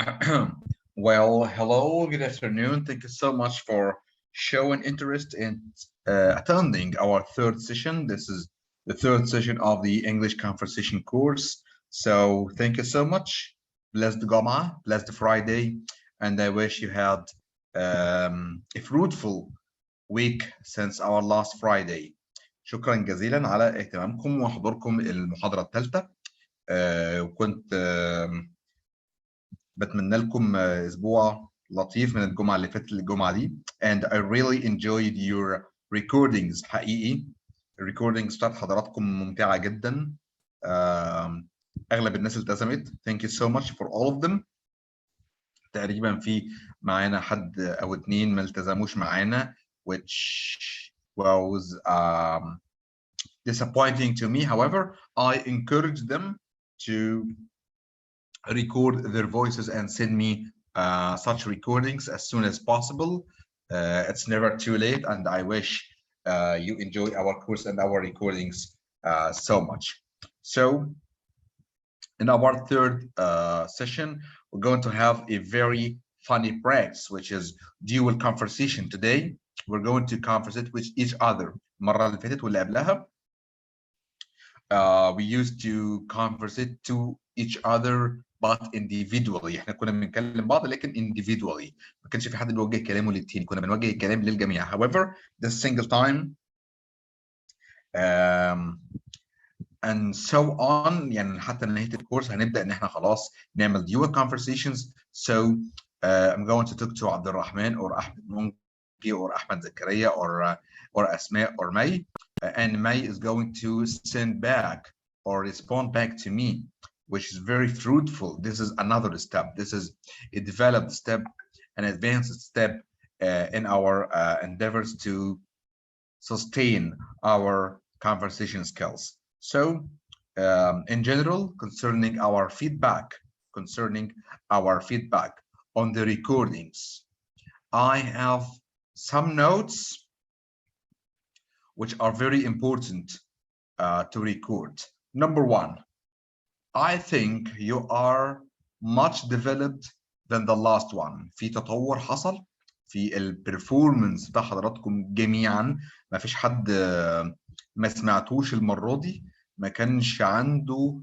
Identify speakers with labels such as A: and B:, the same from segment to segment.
A: Well, hello, good afternoon. Thank you so much for showing interest in attending our third session. This is the third session of the English conversation course. So thank you so much. Blessed Goma, blessed Friday, and I wish you had a fruitful week since our last Friday. شكرا جزيلا على اهتمامكم وحضوركم المحاضرة الثالثة. وكنت بتمنى لكم اسبوع لطيف من الجمعه اللي فاتت للجمعه دي and I really enjoyed your recordings. حقيقي الريكوردينجز بتاعت حضراتكم ممتعه جدا. اغلب الناس التزمت. Thank you so much for all of them. تقريبا في معانا حد او اتنين ما التزموش معانا which was disappointing to me. However, I encouraged them to record their voices and send me such recordings as soon as possible. It's never too late, and I wish you enjoy our course and our recordings so much. So in our third session, we're going to have a very funny practice, which is dual conversation. Today we're going to conversate with each other. المرة اللي فاتت واللي قبلها we used to conversate to each other but individually. احنا كنا بنتكلم بعض لكن individually. ما كانش في حد بيوجه كلامه للتاني، كنا بنوجه الكلام للجميع. However, this single time and so on. يعني حتى نهاية الكورس هنبدأ ان احنا خلاص نعمل dual conversations. So I'm going to talk to عبد الرحمن or أحمد منكي or أحمد زكريا or أسماء or May, and May is going to send back or respond back to me, which is very fruitful. This is another step. This is a developed step, an advanced step in our endeavors to sustain our conversation skills. So in general, concerning our feedback on the recordings, I have some notes which are very important to record. Number one, I think you are much developed than the last one. في تطور حصل في البرفورمانس بتاع حضراتكم جميعا. ما فيش حد ما سمعتوش المرة دي ما كانش عنده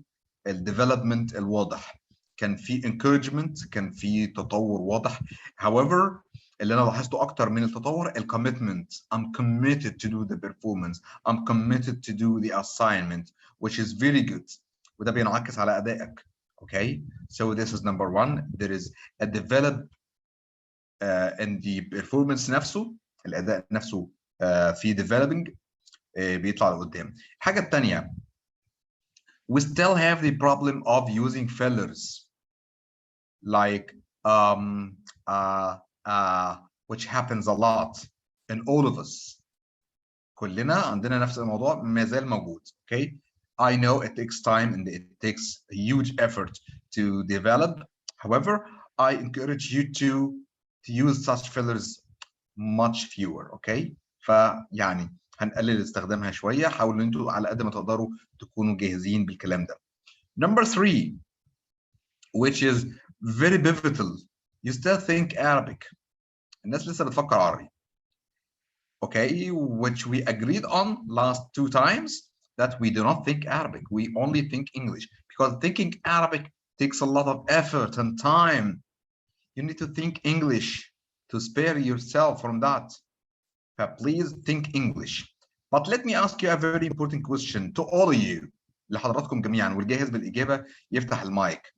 A: الديفلوبمنت الواضح. كان في encouragement، كان في تطور واضح. However, اللي انا لاحظته اكتر من التطور الcommitment. I'm committed to do the performance. I'm committed to do the assignment, which is very good. وده بينعكس على ادائك. Okay, so this is number one. There is a develop in the performance نفسه، الاداء نفسه في developing بيطلع لقدام. الحاجه الثانيه, we still have the problem of using fillers like which happens a lot in all of us. كلنا عندنا نفس الموضوع ما زال موجود. Okay, I know it takes time and it takes a huge effort to develop. However, I encourage you to use such fillers much fewer. Okay, فيعني هنقلل استخدامها شويه. حاولوا انتوا على قد ما تقدروا تكونوا جاهزين بالكلام ده. Number three, which is very pivotal, you still think Arabic. الناس لسه بتفكر عربي. Okay, which we agreed on last two times that we do not think Arabic. We only think English, because thinking Arabic takes a lot of effort and time. You need to think English to spare yourself from that. Please think English. But let me ask you a very important question to all of you. لحضراتكم جميعا والجاهز بالإجابة يفتح المايك.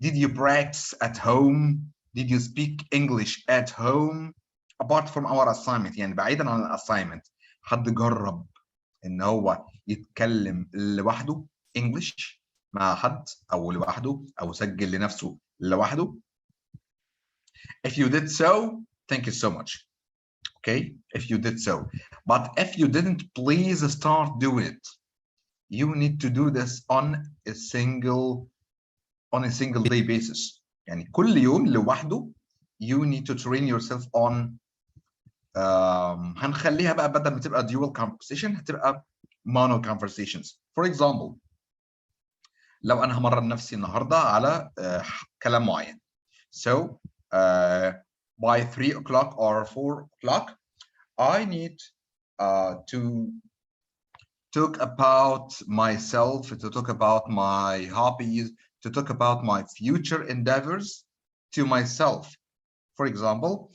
A: Did you practice at home? Did you speak English at home? Apart from our assignment, يعني بعيدا عن الأسايمنت، حد جرب إن هو يتكلم لوحده English مع حد أو لوحده أو سجل لنفسه لوحده؟ If you did so, thank you so much. Okay, if you did so. But if you didn't, please start doing it. You need to do this on a single day basis. يعني كل يوم لوحده. You need to train yourself on هنخليها بقى بدل ما تبقى dual conversation هتبقى mono conversations. For example, لو انا همرن نفسي النهارده على كلام معين. So by 3 o'clock or 4 o'clock, I need to talk about myself, to talk about my hobbies, to talk about my future endeavors to myself. For example,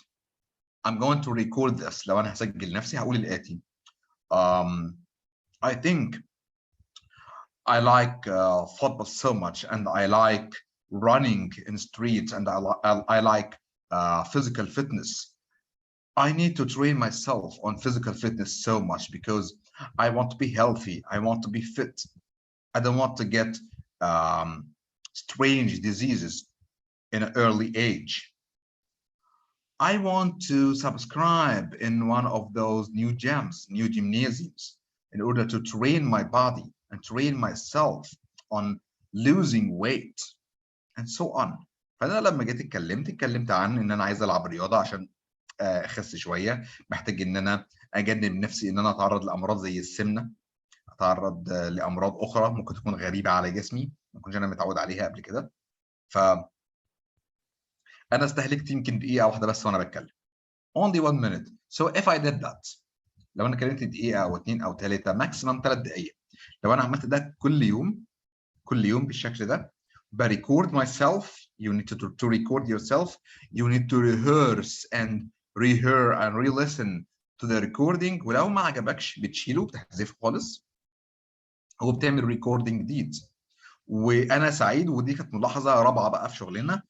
A: I'm going to record this. لو أنا هسجل نفسي هقول الآتي. I think I like football so much, and I like running in streets, and I like physical fitness. I need to train myself on physical fitness so much because I want to be healthy. I want to be fit. I don't want to get strange diseases in an early age. I want to subscribe in one of those new gyms, new gymnasiums, in order to train my body and train myself on losing weight and so on. فأنا لما جيت اتكلمت عن إن أنا عايز ألعب رياضة عشان أخس شوية، محتاج إن أنا أجنب نفسي إن أنا أتعرض لأمراض زي السمنة، أتعرض لأمراض أخرى ممكن تكون غريبة على جسمي، ما كنتش أنا متعود عليها قبل كده. أنا استهلكت يمكن دقيقة واحدة بس وأنا بتكلم. Only 1 minute. So if I did that, لو أنا كلمت دقيقة أو 2 أو 3 maximum 3 دقايق، لو أنا عملت ده كل يوم بالشكل ده، record myself. You need to record yourself. You need to rehearse and re-listen to the recording. ولو ما عجبكش بتشيله، بتحذفه خالص وبتعمل recording جديد. وانا سعيد، ودي كانت ملاحظه رابعه بقى في شغلنا.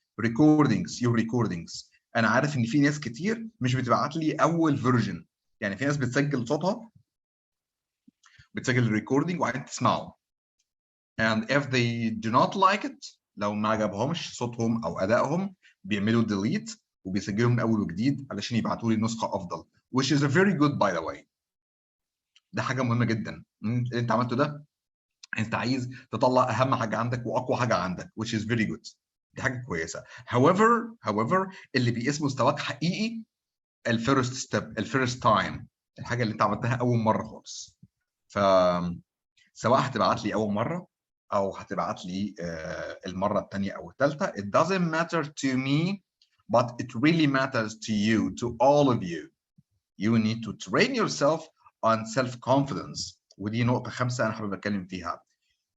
A: your recordings. انا عارف ان في ناس كتير مش بتبعت لي اول فيرجن، يعني في ناس بتسجل صوتها، بتسجل الريكوردينج وعايز تسمعه. and if they do not like it، لو ما عجبهمش صوتهم او ادائهم، بيعملوا delete وبيسجلوا من اول وجديد علشان يبعتوا لي نسخه افضل، which is a very good by the way. ده حاجه مهمه جدا. اللي انت عملته ده، انت عايز تطلع اهم حاجه عندك واقوى حاجه عندك، which is very good. دي حاجه كويسه. however اللي بيقيس مستواك حقيقي الفيرست ستيب، الفيرست تايم، الحاجه اللي انت عملتها اول مره خالص. ف سواء هتبعت لي اول مره او هتبعت لي المره الثانيه او الثالثه، it doesn't matter to me but it really matters to you, to all of you. You need to train yourself on self-confidence. ودي نقطه 5 انا حابب اتكلم فيها.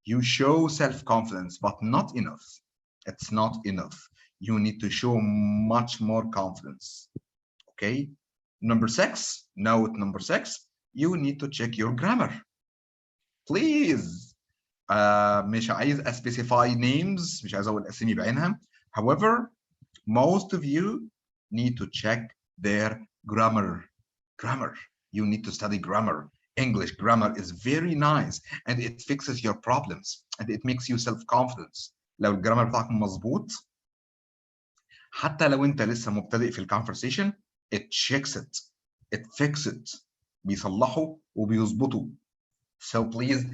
A: You show self-confidence but not enough. It's not enough. You need to show much more confidence. Okay? Number 6, note number 6, you need to check your grammar. Please. مش عايز specify names، مش عايز اقول اسامي بعينها. However, most of you need to check their grammar. You need to study grammar. English grammar is very nice and it fixes your problems and it makes you self-confidence. لو الجرامر بتاعك مظبوط، حتى لو انت لسه مبتدئ في الكونفرسيشن، it checks it, it fixes it. بيصلحوا وبيظبطوا. So please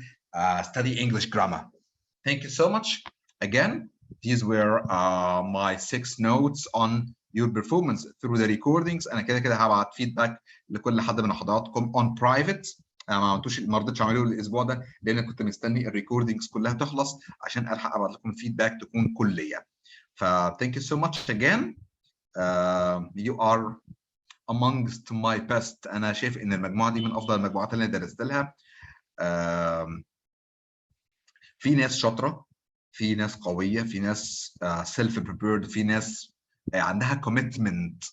A: study English grammar. Thank you so much. Again, these were my 6 notes on your performance through the recordings. انا كده هبعت فيدباك لكل حد من حضراتكم on private. انا ما رضيتش اعمله الاسبوع ده لان كنت مستني الريكوردينجز كلها تخلص عشان الحق ابعت لكم فيدباك تكون كليه. ف thank you so much again. You are amongst my best. انا شايف ان المجموعه دي من افضل المجموعات اللي انا درست لها. في ناس شاطره، في ناس قويه، في ناس self prepared، في ناس عندها commitment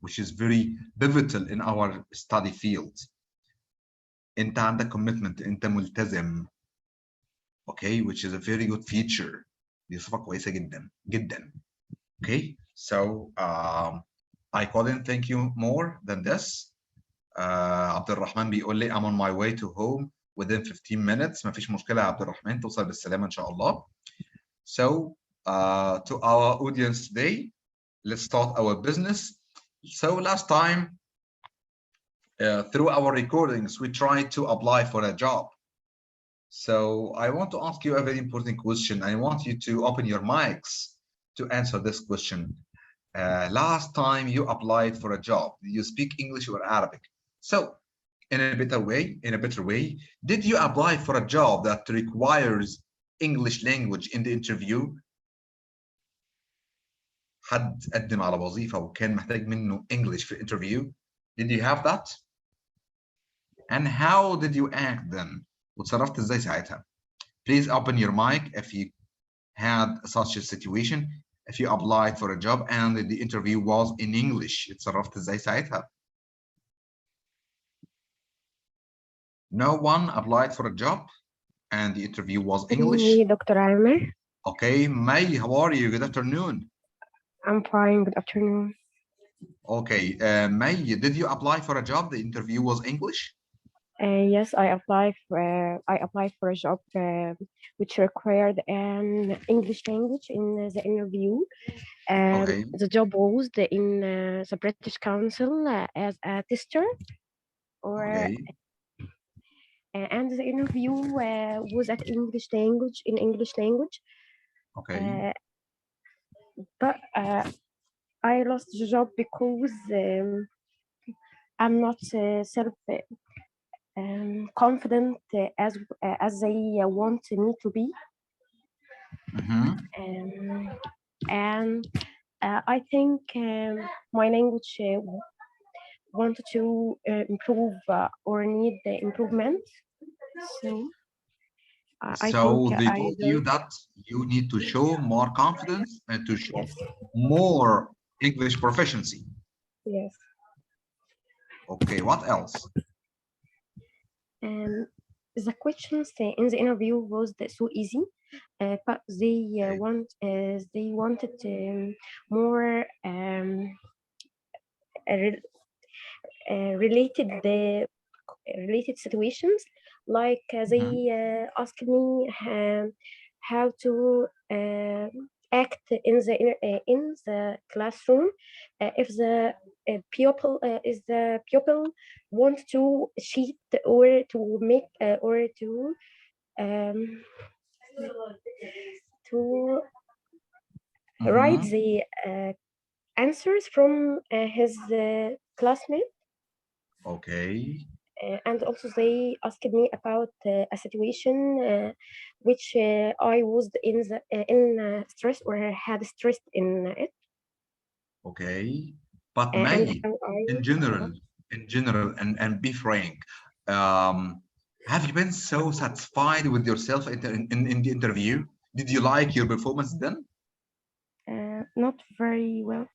A: which is very pivotal in our study field. انت عندك commitment، انت ملتزم. Okay, which is a very good feature. دي صفه كويسه جدا جدا. Okay, so I couldn't thank you more than this. عبد الرحمن بيقول لي I'm on my way to home within 15 minutes. ما فيش مشكله يا عبد الرحمن، توصل بالسلامه ان شاء الله. So to our audience today, let's start our business. So last time through our recordings we tried to apply for a job. So I want to ask you a very important question. I want you to open your mics to answer this question. Last time you applied for a job, did you speak English or Arabic? So in a better way, did you apply for a job that requires English language in the interview? حد قدم على وظيفة وكان محتاج منه English في الانترفيو. Did you have that? And how did you act then? وتصرفت ازاي ساعتها؟ Please open your mic if you had such a situation. If you applied for a job and the interview was in English, اتصرفت ازاي ساعتها؟ No one applied for a job and the interview was English.
B: Me, Dr. Amer.
A: Okay, May, how are you? Good afternoon.
B: I'm fine. Good afternoon.
A: Okay, May, did you apply for a job? The interview was English?
B: Yes, I applied for a job which required an English language in the interview.
A: Okay.
B: The job was in the British Council as a tester,
A: Okay.
B: and the interview was in English language.
A: Okay.
B: But I lost the job because I'm not self confident as they want me to be. And I think my language wanted to improve or need the improvement. So
A: they told you that you need to show more confidence and to show more English proficiency.
B: Yes.
A: Okay, what else?
B: The questions in the interview was so easy, but they wanted more related situations, like they asked me how to act in the classroom if the pupil want to cheat or to make or to write the answers from his classmate.
A: Okay.
B: And also they asked me about a situation which I was in stress or had stress in it.
A: Okay, but May, in general, and be frank, have you been so satisfied with yourself in the interview? Did you like your performance then?
B: Not very well.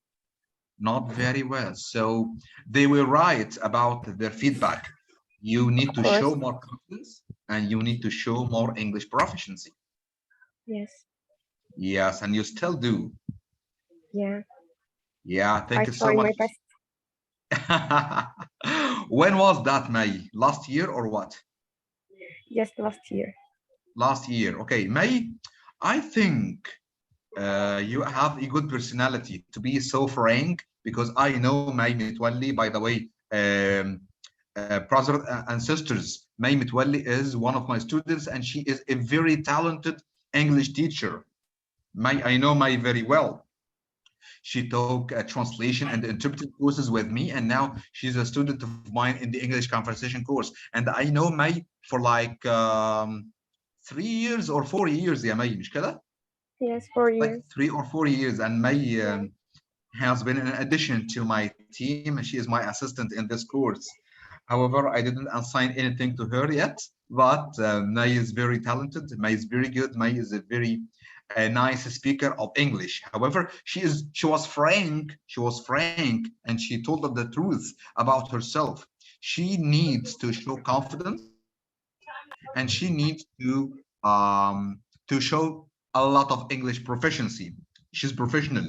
A: Not very well. So they were right about their feedback. You need to show more confidence and you need to show more English proficiency.
B: Yes.
A: Yes, and you still do.
B: Yeah.
A: Yeah, thank you so much.
B: My best.
A: When was that, May? Last year or what?
B: Yes, last year.
A: Last year. Okay, May, I think you have a good personality to be so frank, because I know May Mitwalli, by the way, brothers and sisters. May Mitwalli is one of my students and she is a very talented English teacher. May, I know May very well. She took translation and interpreting courses with me, and now she's a student of mine in the English conversation course. And I know May for like 3 years or 4 years. Yeah, May, مش كده?
B: Yes, 4 years.
A: Like 3 or 4 years. And May has been an addition to my team, and she is my assistant in this course. However, I didn't assign anything to her yet, but May is very talented. May is very good. May is a very nice speaker of English. However, she was frank, and she told us the truth about herself. She needs to show confidence, and she needs to show a lot of English proficiency. She's professional,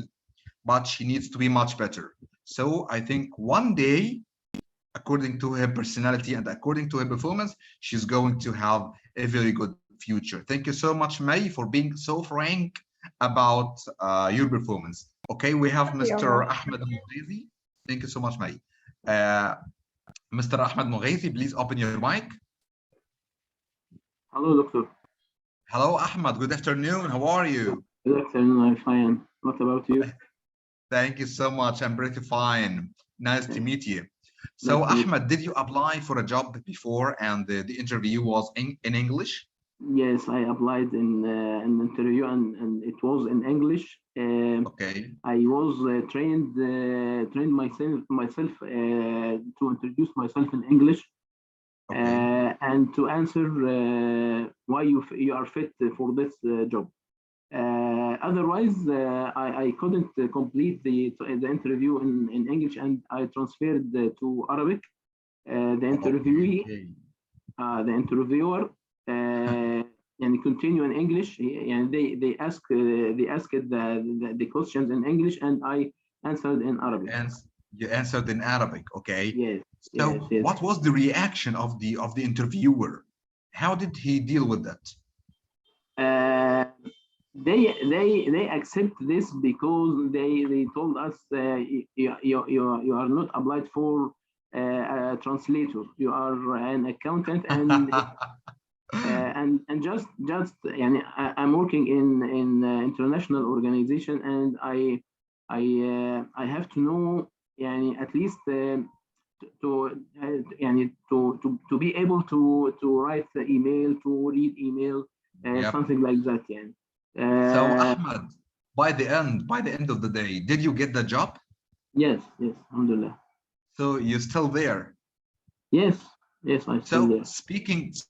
A: but she needs to be much better. So I think one day, according to her personality and according to her performance, she's going to have a very good future. Thank you so much, May, for being so frank about your performance. Okay, we have Mr. Ahmed Moghazi. Thank you so much, May. Mr. Ahmed Moghazi, please open your mic.
C: Hello, Doctor.
A: Hello, Ahmed. Good afternoon. How are you?
C: Good afternoon. I'm fine. What about you?
A: Thank you so much. I'm pretty fine. Nice to meet you. So, Ahmed, did you apply for a job before and the interview was in English?
C: Yes, I applied in an interview, and it was in English.
A: Okay.
C: I was trained myself to introduce myself in English,
A: Okay.
C: and to answer why you are fit for this job. Otherwise, I couldn't complete the interview in English, and I transferred to Arabic. The interviewee, the interviewer, and continue in English. And they asked the questions in English, and I answered in Arabic.
A: And you answered in Arabic. Okay.
C: Yes.
A: So
C: Yes.
A: what was the reaction of the interviewer? How did he deal with that?
C: They accept this because they told us you are not applied for a translator. You are an accountant, and and just يعني I'm working in international organization, and I have to know يعني at least to be able to write the email, to read email,
A: Yep.
C: something like that يعني.
A: So Ahmed, by the end of the day, did you get the job?
C: Yes, alhamdulillah.
A: So you're still there?
C: Yes, I'm still there.
A: So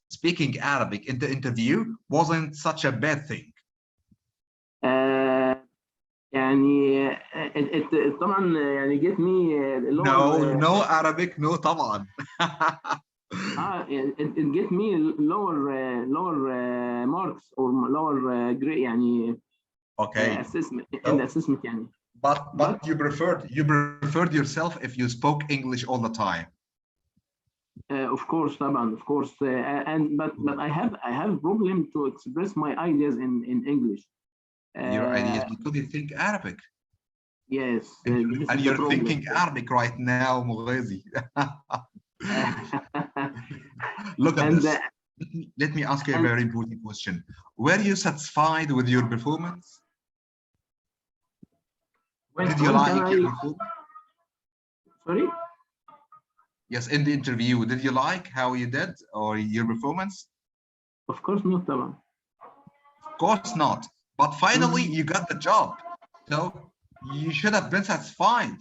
A: speaking Arabic in the interview wasn't such a bad thing.
C: يعني طبعا يعني get me
A: No Arabic, no طبعا.
C: it get me lower marks or lower grade يعني.
A: Okay.
C: Assessment in the assessment يعني.
A: But you preferred yourself if you spoke English all the time.
C: Of course طبعا, of course, but I have problem to express my ideas in English.
A: Your ideas because you think Arabic.
C: Yes.
A: And you're thinking Arabic right now, Mughazi. Look at this. Let me ask you a very important question. Were you satisfied with your performance? Did you like your performance?
C: Sorry?
A: Yes, in the interview, did you like how you did or your performance?
C: Of course not, طبعا.
A: Of course not. But finally, you got the job. So you should have been satisfied.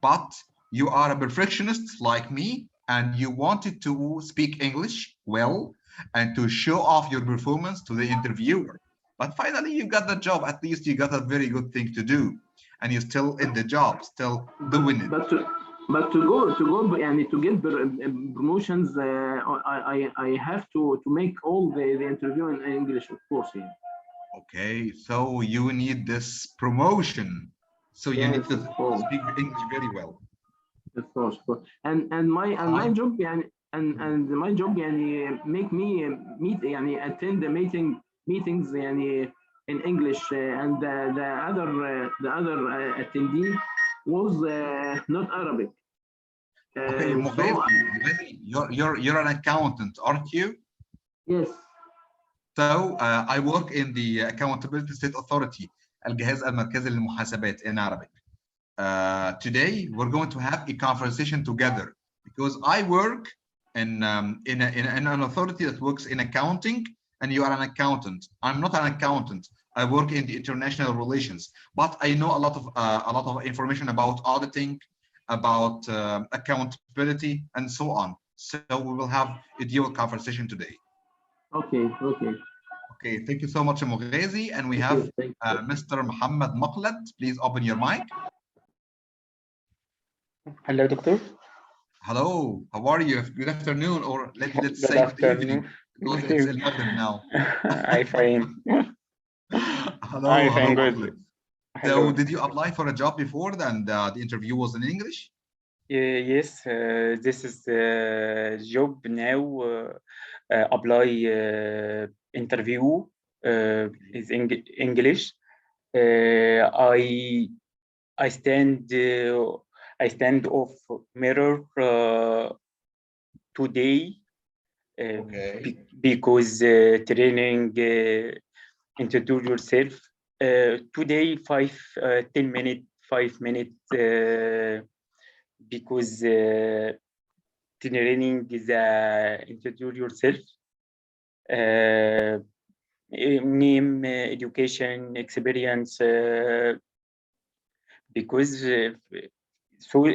A: But you are a perfectionist like me, and you wanted to speak English well and to show off your performance to the interviewer. But finally, you got the job. At least you got a very good thing to do. And you're still in the job, still doing it.
C: But to go and to get promotions, I have to make all the interview in English, of course. Yeah.
A: Okay, so you need this promotion. So you need to speak English very well.
C: Of course. And my job and my job make me attend the meetings in English, and the other attendee was not Arabic.
A: Okay, Mughazi, you're an accountant, aren't you?
C: Yes.
A: So I work in the Accountability State Authority, الجهاز المركزي للمحاسبات in Arabic. Today we're going to have a conversation together because I work in an authority that works in accounting, and you are an accountant. I'm not an accountant. I work in the international relations, but I know a lot of information about auditing, about accountability, and so on. So we will have a dual conversation today. Okay, thank you so much, Mughazi. And we have Mr. Muhammad Maqlad. Please open your mic.
D: Hello, Doctor.
A: Hello, how are you? Good afternoon, or let's say good evening, because it's المغرب now.
D: I'm fine.
A: Hello,
D: I'm good.
A: So did you apply for a job before and the interview was in English?
D: Yes, this is the job now. Apply interview is English. I stand off mirror today because training introduce yourself. Today 10 minutes, 5 minutes because training is introduce yourself. name, education, experience, because through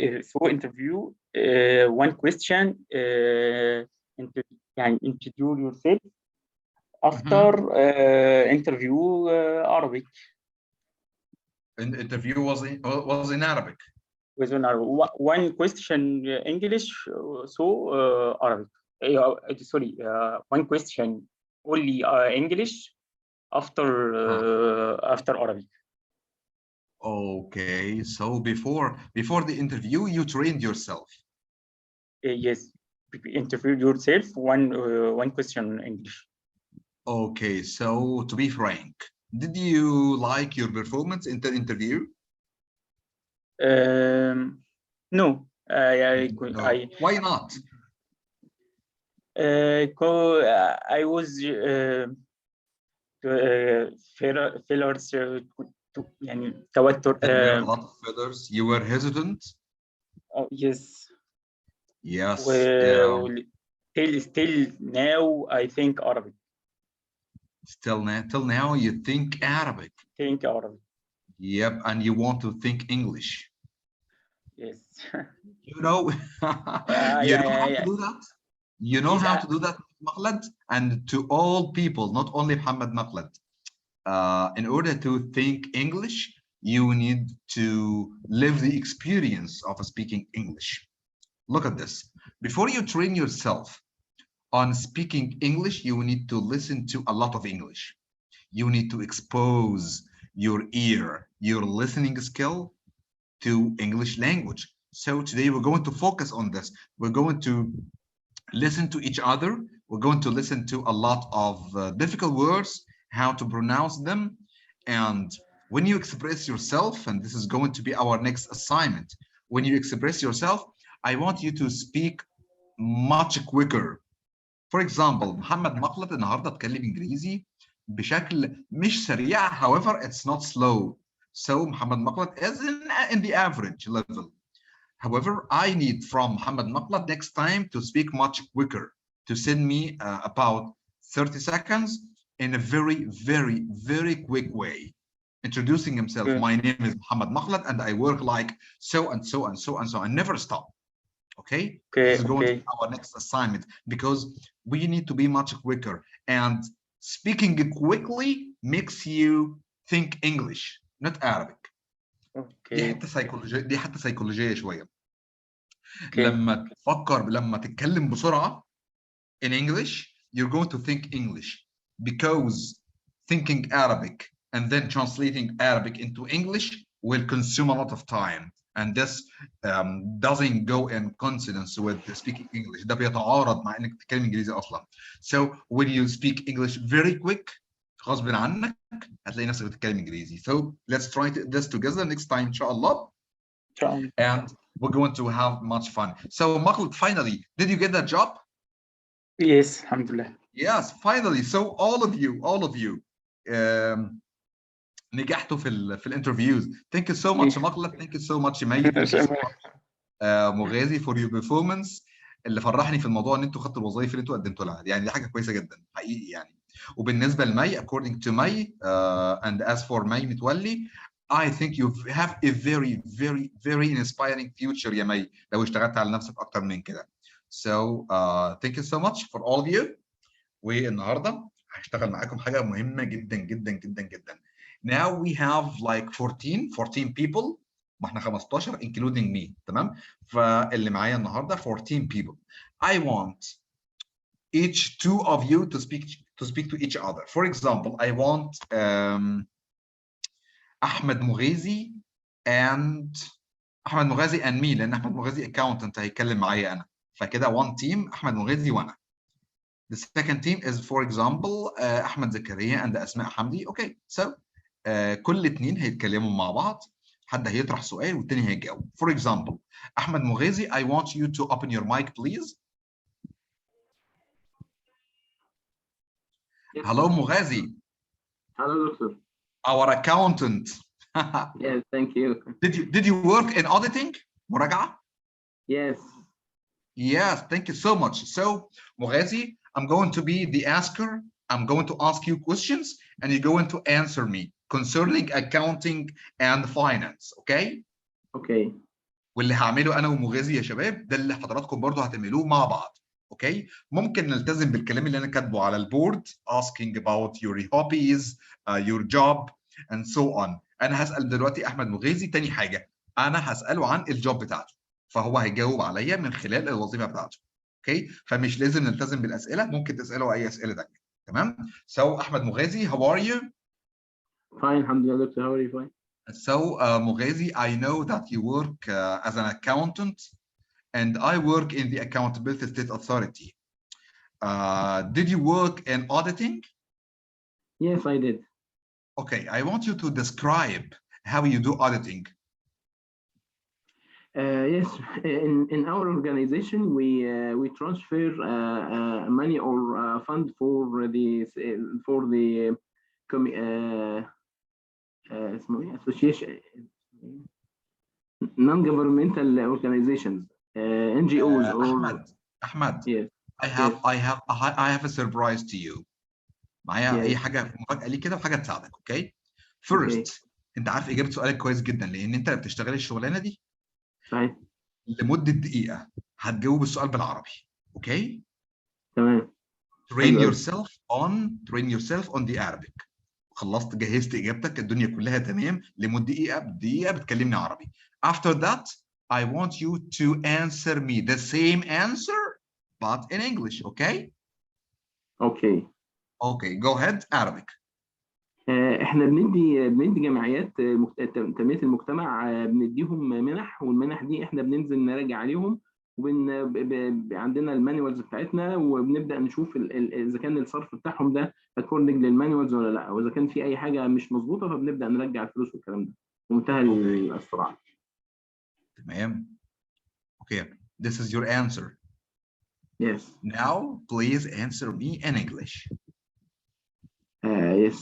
D: interview, one question, introduce yourself. After interview, Arabic.
A: Interview was in Arabic.
D: Was in Arabic. One question English, so Arabic. Sorry, one question only English. After Arabic.
A: Okay, so before the interview, you trained yourself.
D: Yes, interview yourself. One question English.
A: Okay, so to be frank, did you like your performance in the interview?
D: No.
A: No. Why not?
D: I was fillers توتر.
A: There were a lot of fillers. You were hesitant?
D: Yes.
A: Yes.
D: Till now, I think Arabic.
A: Till now, you think Arabic.
D: Think Arabic.
A: Yep, and you want to think English.
D: Yes.
A: You know, you know how to do that. You know how to do that, Makhlad, and to all people, not only Muhammad Makhlad. In order to think English, you need to live the experience of speaking English. Look at this. Before you train yourself on speaking English, you need to listen to a lot of English. You need to expose your ear, your listening skill to English language. So today we're going to focus on this. We're going to listen to each other. We're going to listen to a lot of difficult words, how to pronounce them. And when you express yourself, and this is going to be our next assignment, when you express yourself, I want you to speak much quicker. For example, محمد مخلد النهارده اتكلم انجليزي بشكل مش سريع, however it's not slow. So محمد مخلد is in the average level. However, I need from محمد مخلد next time to speak much quicker, to send me about 30 seconds in a very, very, very quick way. Introducing himself. My name is Muhammad Makhlad and I work like so and so and so and so and never stop. Okay? This is going to be our next assignment because we need to be much quicker. And speaking quickly makes you think English, not Arabic.
D: Okay.
A: دي حتى سيكولوجية شوية. لما تفكر لما تتكلم بسرعة in English, you're going to think English because thinking Arabic and then translating Arabic into English will consume a lot of time. And this doesn't go in coincidence with speaking English. ده بيتعارض مع انك تتكلم انجليزي اصلا. So when you speak English very quick, غصب عنك هتلاقي نفسك بتتكلم انجليزي. So let's try this together next time, inshallah. And we're going to have much fun. So Makhlad, finally, did you get that job?
D: Yes, alhamdulillah.
A: Yes, finally. So all of you نجحتوا في الانترفيوز. Thank you so much Makhlad. Thank you so much مي. Thank you so much مغازي for your performance. اللي فرحني في الموضوع ان انتوا خدتوا الوظائف اللي انتوا قدمتوا لها. يعني دي حاجه كويسه جدا حقيقي يعني. وبالنسبه لمي, according to مي and as for مي متولي, I think you have a very, very, very inspiring future يا مي لو اشتغلت على نفسك اكتر من كده. So thank you so much for all of you. والنهارده هشتغل معاكم حاجه مهمه جدا جدا جدا جدا. Now we have like 14 people. ما احنا 15 including me. تمام؟ فاللي معايا النهارده 14 people. I want each two of you to speak to each other. For example, I want أحمد مغازي and me, لأن أحمد مغازي accountant هيتكلم معايا أنا. فكده one team أحمد مغازي وأنا. The second team is, for example, أحمد زكريا and أسماء حمدي. Okay, so كل اتنين هيتكلموا مع بعض. حد هيطرح سؤال والتاني هيجاوب. For example, أحمد مغازي, I want you to open your mic, please. Yes. Hello, Mughazi.
C: Hello, doctor.
A: Our accountant.
C: Yes, thank you.
A: Did you work in auditing? مراجعة?
C: Yes.
A: Yes, thank you so much. So, Mughazi, I'm going to be the asker. I'm going to ask you questions and you're going to answer me concerning accounting and finance. Okay?
C: Okay.
A: واللي هعمله انا ومغازي يا شباب ده اللي حضراتكم برضو هتعملوه مع بعض. اوكي؟ ممكن نلتزم بالكلام اللي انا كاتبه على البورد asking about your hobbies, your job and so on. انا هسال دلوقتي احمد مغازي تاني حاجه، انا هساله عن الجوب بتاعته فهو هيجاوب عليا من خلال الوظيفه بتاعته. اوكي؟ فمش لازم نلتزم بالاسئله، ممكن تساله اي اسئله ثانيه. تمام؟ So احمد مغازي, how are you?
C: Fine, alhamdulillah, doctor. How are you? Fine.
A: So Mughazi, I know that you work as an accountant and I work in the Accountability State Authority. Did you work in auditing?
C: Yes, I did.
A: Okay, I want you to describe how you do auditing.
C: Yes, in our organization, we transfer money or fund for the association, non-governmental organizations, NGOs or.
A: Ahmad,
C: yes.
A: I have a surprise to you. معايا اي حاجه مفاجاه ليك كده وحاجه تساعدك. اوكي؟ First, انت عارف اجابه سؤالك كويس جدا لان انت بتشتغل الشغلانه دي.
C: صحيح.
A: لمده دقيقه هتجاوب السؤال بالعربي. اوكي؟
C: تمام.
A: Train yourself on the Arabic. خلصت جهزت اجابتك الدنيا كلها تمام لمده دقيقه بتكلمني عربي. After that I want you to answer me the same answer but in English. Okay? Okay, go ahead. Arabic.
C: احنا بندي جمعيات تنمية المجتمع، بنديهم منح، والمنح دي احنا بننزل نراجع عليهم عندنا المانيوالز بتاعتنا وبنبدا نشوف اذا كان الصرف بتاعهم ده اكوردنج للمانيوالز ولا لا، واذا كان في اي حاجه مش مظبوطه فبنبدا نرجع الفلوس والكلام ده بمنتهى السرعه.
A: تمام. Okay, this is your answer.
C: Yes.
A: Now please answer me in English.
C: Yes,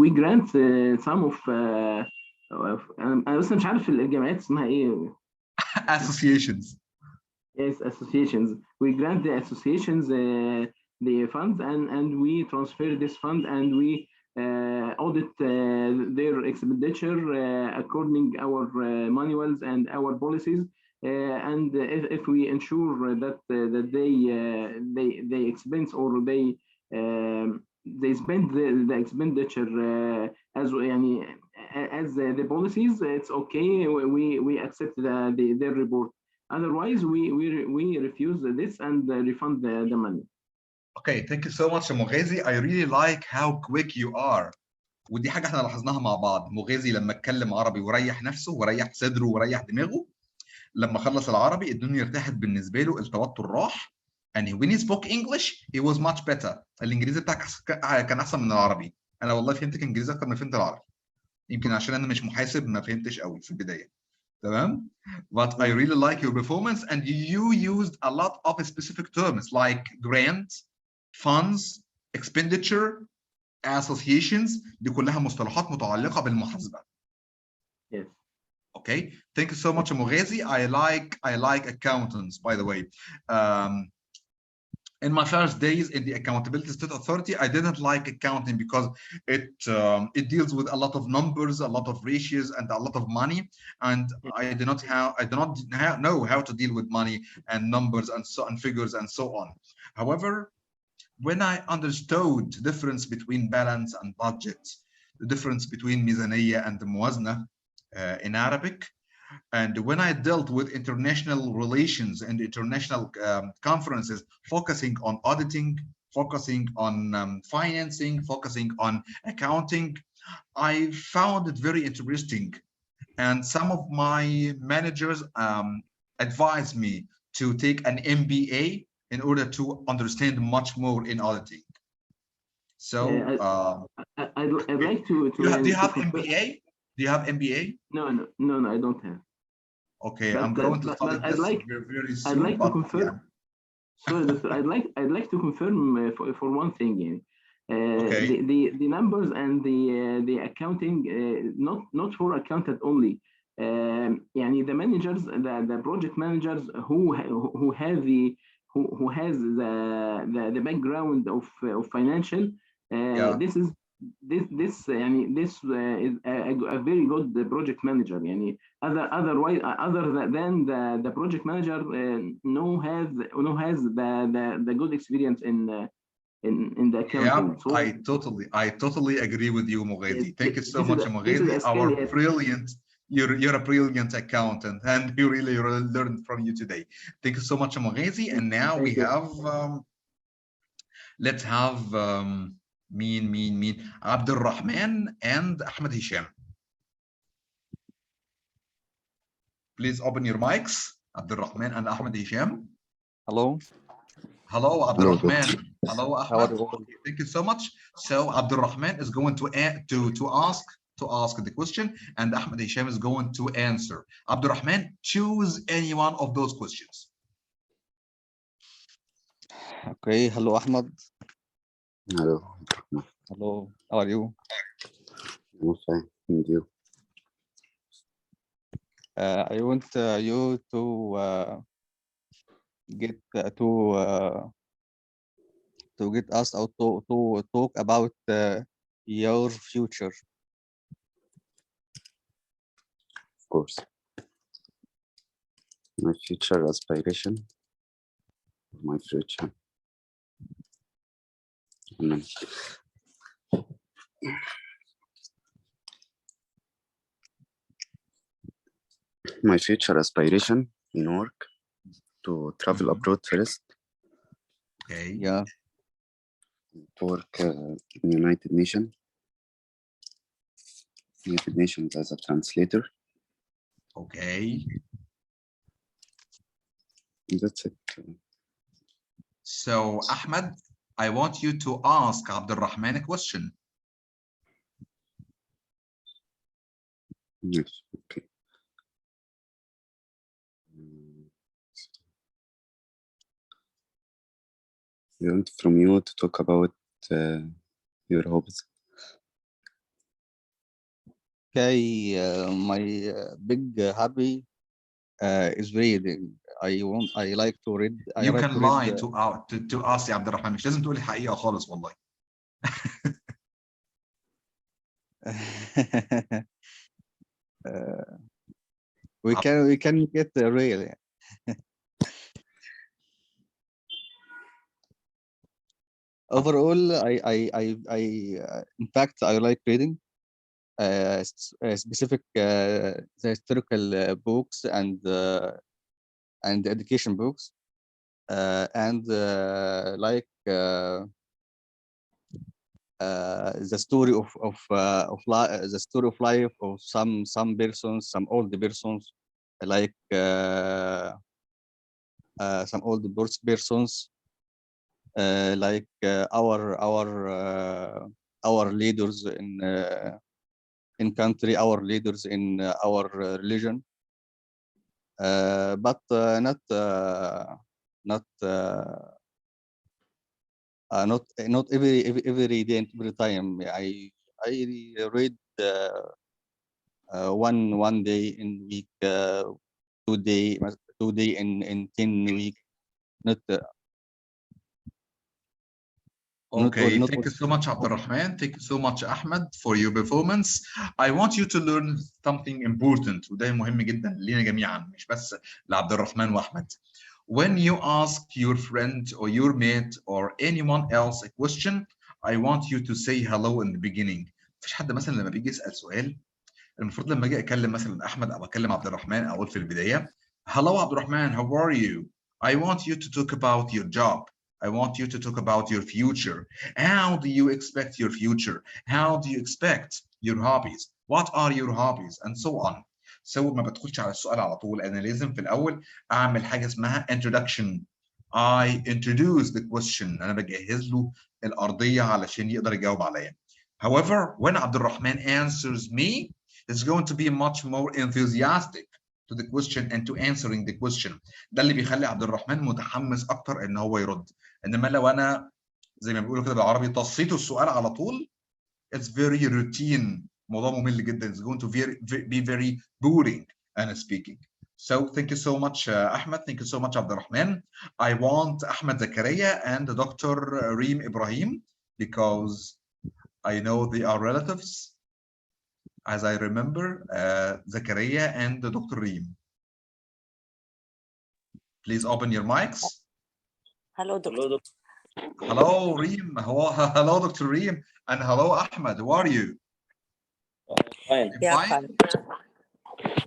C: we grant some of انا بس مش عارف الجمعيات اسمها ايه.
A: Associations.
C: Yes, associations. We grant the associations the funds and we transfer this fund and we audit their expenditure according our manuals and our policies. And if we ensure that they expense or they spend the expenditure as the policies, it's okay. We accept their report. Otherwise, we refuse this and refund the money.
A: Okay, thank you so much, Mughazi. I really like how quick you are. ودي حاجة احنا لاحظناها مع بعض. مغازي لما اتكلم عربي وريح نفسه وريح صدره وريح دماغه، لما خلص العربي الدنيا ارتاحت بالنسبة له، التوتر راح. And when he spoke English, it was much better. الإنجليزي بتاعك كان أحسن من العربي. أنا والله فهمت الإنجليزي أكتر من فهمت العربي. يمكن عشان أنا مش محاسب ما فهمتش قوي في البداية. تمام؟ But I really like your performance and you used a lot of specific terms like grant, funds, expenditure, associations. دي كلها مصطلحات متعلقة بالمحاسبة.
C: Yes.
A: Okay, thank you so much, Mughazi. I like accountants, by the way. In my first days in the Accountability State Authority, I didn't like accounting because it deals with a lot of numbers, a lot of ratios, and a lot of money. And I do not know how to deal with money and numbers and so and figures and so on. However, when I understood the difference between balance and budget, the difference between ميزانية and موازنة in Arabic, and when I dealt with international relations and international conferences focusing on auditing, focusing on financing, focusing on accounting, I found it very interesting. And some of my managers advised me to take an MBA in order to understand much more in auditing. So
C: I'd like to
A: do you have MBA? Do you have MBA?
C: No, I don't have.
A: Okay,
C: but,
A: I'm going to study this very soon.
C: I'd like to confirm. Sorry, doctor, I'd like to confirm for one thing.
A: Okay.
C: The numbers and the accounting, not for accountant only. The managers, the project managers who who has the background of financial. This is is a very good project manager. يعني other than the project manager has the good experience in the accounting.
A: Yeah, so I totally agree with you, Mughezi. Thank you so much, Mughezi. You're a brilliant accountant, and we really learned from you today. Thank you so much, Mughezi. And now we have let's have مين عبد الرحمن and Ahmed Hisham. Please open your mics, Abd al-Rahman and Ahmed Hisham.
E: Hello.
A: Hello, Abd al-Rahman. Hello, Ahmed.
E: Okay,
A: thank you so much. So Abd al-Rahman is going to ask the question, and Ahmed Hisham is going to answer. Abd al-Rahman, choose any one of those questions.
E: Okay. Hello, Ahmed.
F: Hello.
E: Hello. How are you?
F: I'm fine. And you?
E: I want you to get us out to talk about your future.
F: Of course. My future aspiration. My future. My future aspiration in work to travel abroad first.
A: Okay.
E: Yeah.
F: To work in United Nations as a translator.
A: Okay.
F: That's it.
A: So Ahmed, I want you to ask Abd al-Rahman a question.
F: Yes. Okay. We want from you to talk about your hobbies.
E: Okay. My big hobby is reading. I like to read.
A: You can lie to us, Abd al-Rahman. مش لازم تقولي الحقيقة خالص والله.
E: we can get real. Overall, in fact, I like reading. Specific the historical books and education books, and like the story of the story of life of some persons, some old persons, like some old persons, like our leaders in country, our leaders in our religion, but not every day and every time. I read one day in week, 2 day in 10 week.
A: Okay, thank you so much, Abd al-Rahman. Thank you so much, Ahmed, for your performance. I want you to learn something important, وده مهم جدا لينا جميعا مش بس لعبد الرحمن وأحمد. When you ask your friend or your mate or anyone else a question, I want you to say hello in the beginning. مفيش حد مثلا لما بيجي يسأل سؤال المفروض لما اجي اكلم مثلا احمد او اكلم عبد الرحمن اقول في البدايه hello عبد الرحمن, how are you? I want you to talk about your job. I want you to talk about your future. How do you expect your future? How do you expect your hobbies? What are your hobbies? And so on. So ما بدخلش على السؤال على طول. أنا لازم في الأول أعمل حاجة اسمها introduction. I introduce the question. أنا بجهز له الأرضية علشان يقدر يجاوب عليا. However, when عبد الرحمن answers me, it's going to be much more enthusiastic to the question and to answering the question. ده اللي بيخلي عبد الرحمن متحمس اكتر ان هو يرد. انما لو انا زي ما بيقولوا كده بالعربي تصيته السؤال على طول, it's very routine. موضوع ممل جدا. It's going to be very boring and speaking. So thank you so much, Ahmed. Thank you so much, Abdurrahman. I want Ahmed Zakaria and Dr. Reem Ibrahim because I know they are relatives. As I remember, Zakaria and Dr. Reem. Please open your mics.
G: Hello, Doctor.
A: Hello, Reem. Hello, Dr. Reem. And hello, Ahmed. How are you?
D: Fine.
G: Yeah, fine.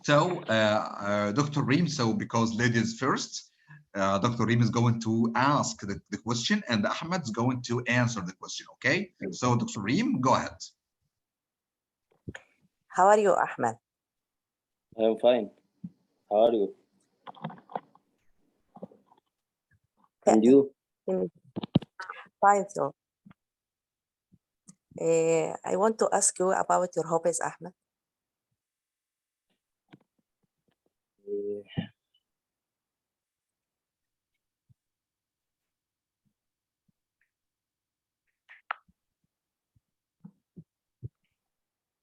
A: So, Dr. Reem, so because ladies first, Dr. Reem is going to ask the question and Ahmed is going to answer the question, okay? So, Dr. Reem, go ahead.
G: How are you, Ahmed?
D: I'm fine. How are you? And you?
G: Fine, so. I want to ask you about your hobbies, Ahmed.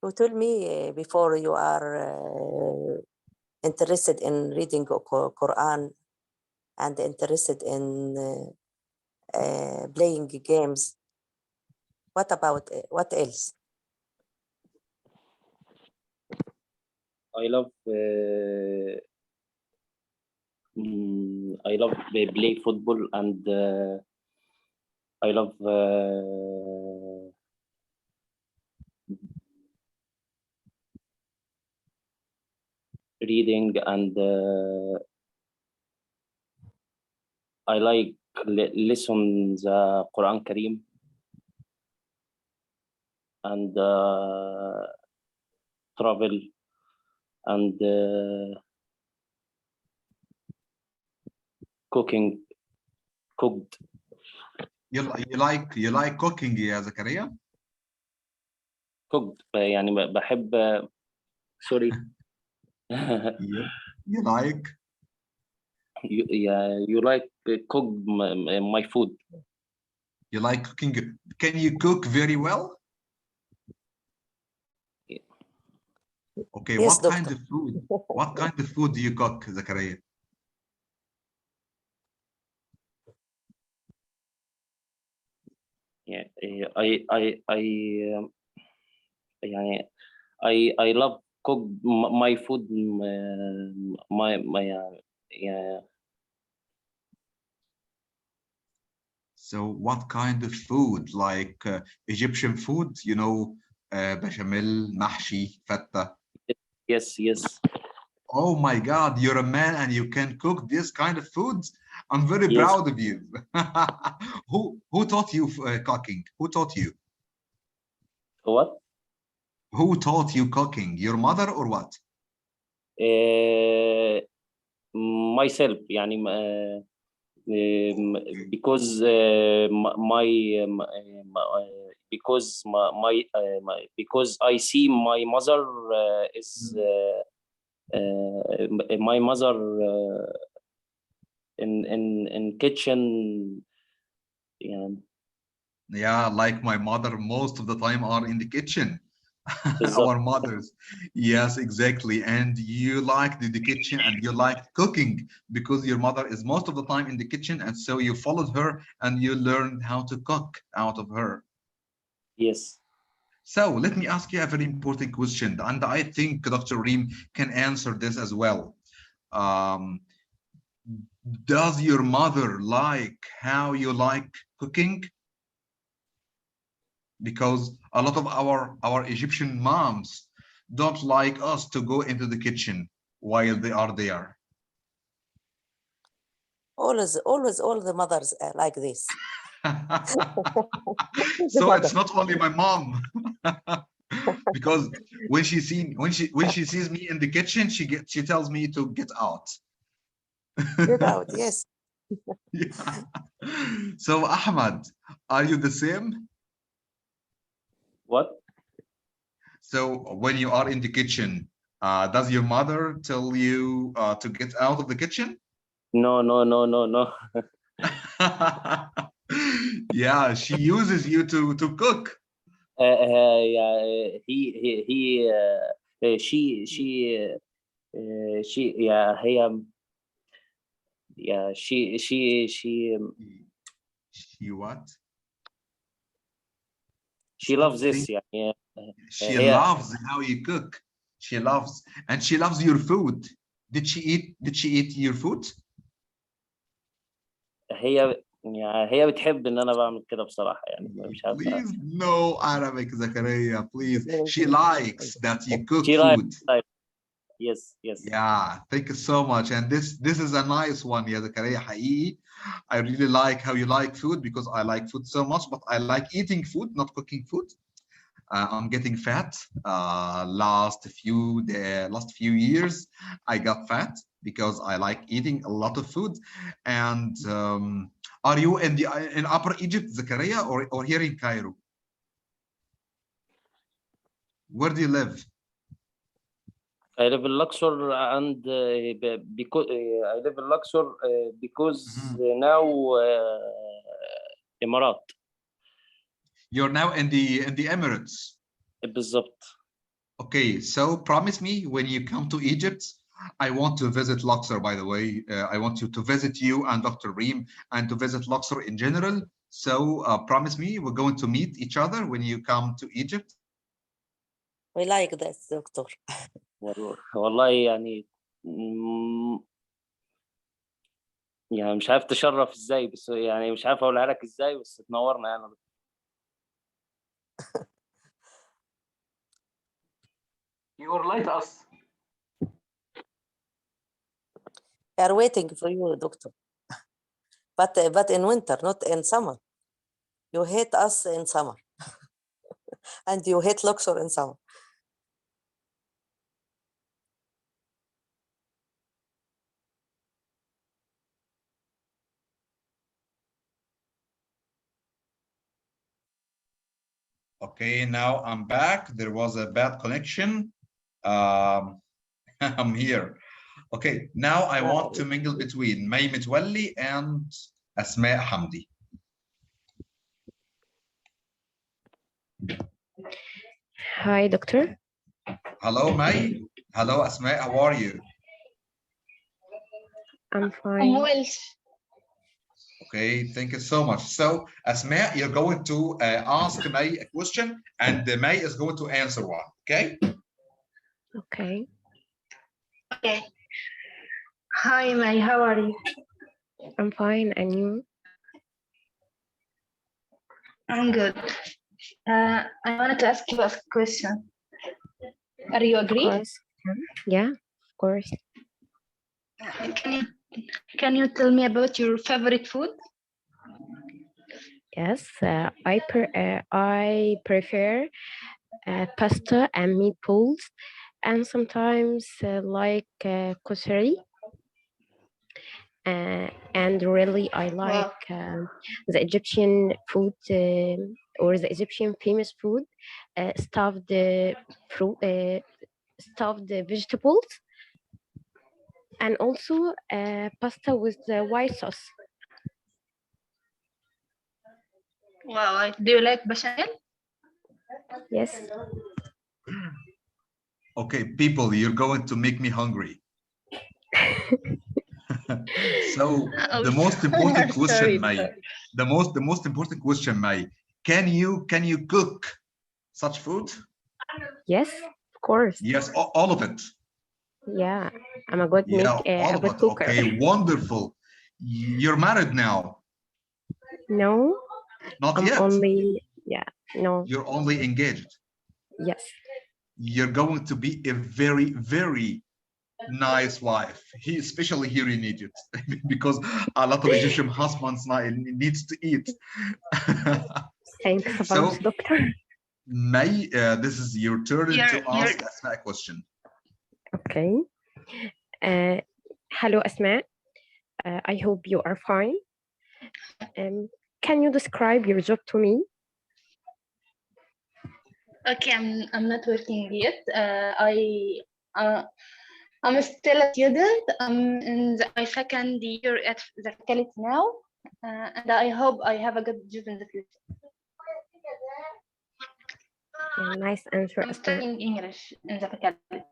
G: You told me before you are interested in reading Quran and interested in playing games. What about what else?
D: I love play football and I love reading and I like listen the Quran Kareem and travel and cooked.
A: You like cooking, yeah, Zakaria?
D: cooked يعني بحب sorry.
A: You like?
D: You like cook my food.
A: You like cooking? Can you cook very well?
D: Yeah.
A: Okay,
G: Yes,
A: what
G: doctor.
A: kind of food? What kind of food do you cook, Zakaria?
D: Yeah, I love cook my food yeah.
A: So what kind of food? Like Egyptian food, you know, bechamel, mahshi, fatta.
D: Yes.
A: Oh my God, you're a man and you can cook this kind of food. I'm very
D: Yes.
A: proud of you. Who taught you cooking? Who taught you?
D: What?
A: Who taught you cooking? Your mother or what?
D: Myself يعني because because I see my mother is my mother in kitchen.
A: Yeah, like my mother, most of the time are in the kitchen. Our mothers. Yes, exactly. And you liked the kitchen and you liked cooking because your mother is most of the time in the kitchen. And so you followed her and you learned how to cook out of her.
D: Yes.
A: So let me ask you a very important question. And I think Dr. Reem can answer this as well. Does your mother like how you like cooking? Because a lot of our Egyptian moms don't like us to go into the kitchen while they are there.
G: Always, all the mothers are like this.
A: So it's not only my mom. Because when she sees me in the kitchen, she tells me to get out.
G: Get out, yes.
A: Yeah. So Ahmed, are you the same?
D: What?
A: So when you are in the kitchen, does your mother tell you to get out of the kitchen?
D: No.
A: Yeah, she uses you to cook.
D: Yeah,
A: She what?
D: She loves this يعني
A: She loves how you cook. She loves, and she loves your food. Did she eat your food?
D: هي بتحب ان انا بعمل كده بصراحة يعني مش عارف.
A: Please no Arabic Zakaria, please. She likes that you cook
D: She
A: food.
D: Yes.
A: Yeah, thank you so much. And this is a nice one, yeah, Zakaria حقيقي. I really like how you like food because I like food so much, but I like eating food, not cooking food. I'm getting fat. Last few years, I got fat because I like eating a lot of food. And are you in Upper Egypt, Zakaria, or here in Cairo? Where do you live?
D: I live in Luxor, and because I live in Luxor because now Emirat.
A: You're now in the Emirates.
D: بالضبط.
A: Okay, so promise me when you come to Egypt, I want to visit Luxor, by the way. I want you to visit you and Dr. Reem and to visit Luxor in general. So promise me we're going to meet each other when you come to Egypt.
G: We like this, Doctor.
D: والله يعني مش عارف تشرف ازاي، بس يعني مش عارف اقولها لك ازاي، بس تنورنا يعني.
C: You are like us.
G: We are waiting for you, Doctor. But in winter, not in summer. You hate us in summer. And you hate Luxor in summer.
A: Okay, now I'm back. There was a bad connection. I'm here. Okay, now I want to mingle between May Mitwalli and Asma Hamdi.
B: Hi, Doctor.
A: Hello, May. Hello, Asma. How are you?
B: I'm fine.
A: Okay, thank you so much. So, Asma, you're going to ask May a question, and May is going to answer one. Okay?
B: Okay.
H: Okay. Hi, May. How are you?
B: I'm fine, and you?
H: I'm good. I wanted to ask you a question. Are you agree?
B: Of course. Yeah, of course.
H: Can you tell me about your favorite food?
B: Yes, I prefer pasta and meatballs, and sometimes like kosher. And really, I like the Egyptian food or the Egyptian famous food, stuffed fruit, stuffed vegetables, and also pasta with white sauce.
H: Wow, do you like bechamel?
B: Yes.
A: Okay, people, you're going to make me hungry. So the most important question, May. The most important question, May. Can you cook such food?
B: Yes, of course.
A: Yes, all of it.
B: Yeah, I'm a good cooker.
A: Okay, wonderful. You're married now?
B: No.
A: Not yet.
B: No.
A: You're only engaged.
B: Yes.
A: You're going to be a very, very nice wife, especially here in Egypt, because a lot of Egyptian husbands needs to eat.
B: Thanks so much, Doctor.
A: May, this is your turn to ask Asma a question.
B: Okay. Hello, Asma. I hope you are fine. Can you describe your job to me?
H: Okay, I'm not working yet. I'm still a student. I'm in my second year at the faculty now, and I hope I have a good job in the future.
B: Yeah, nice answer.
H: I'm studying English in the faculty.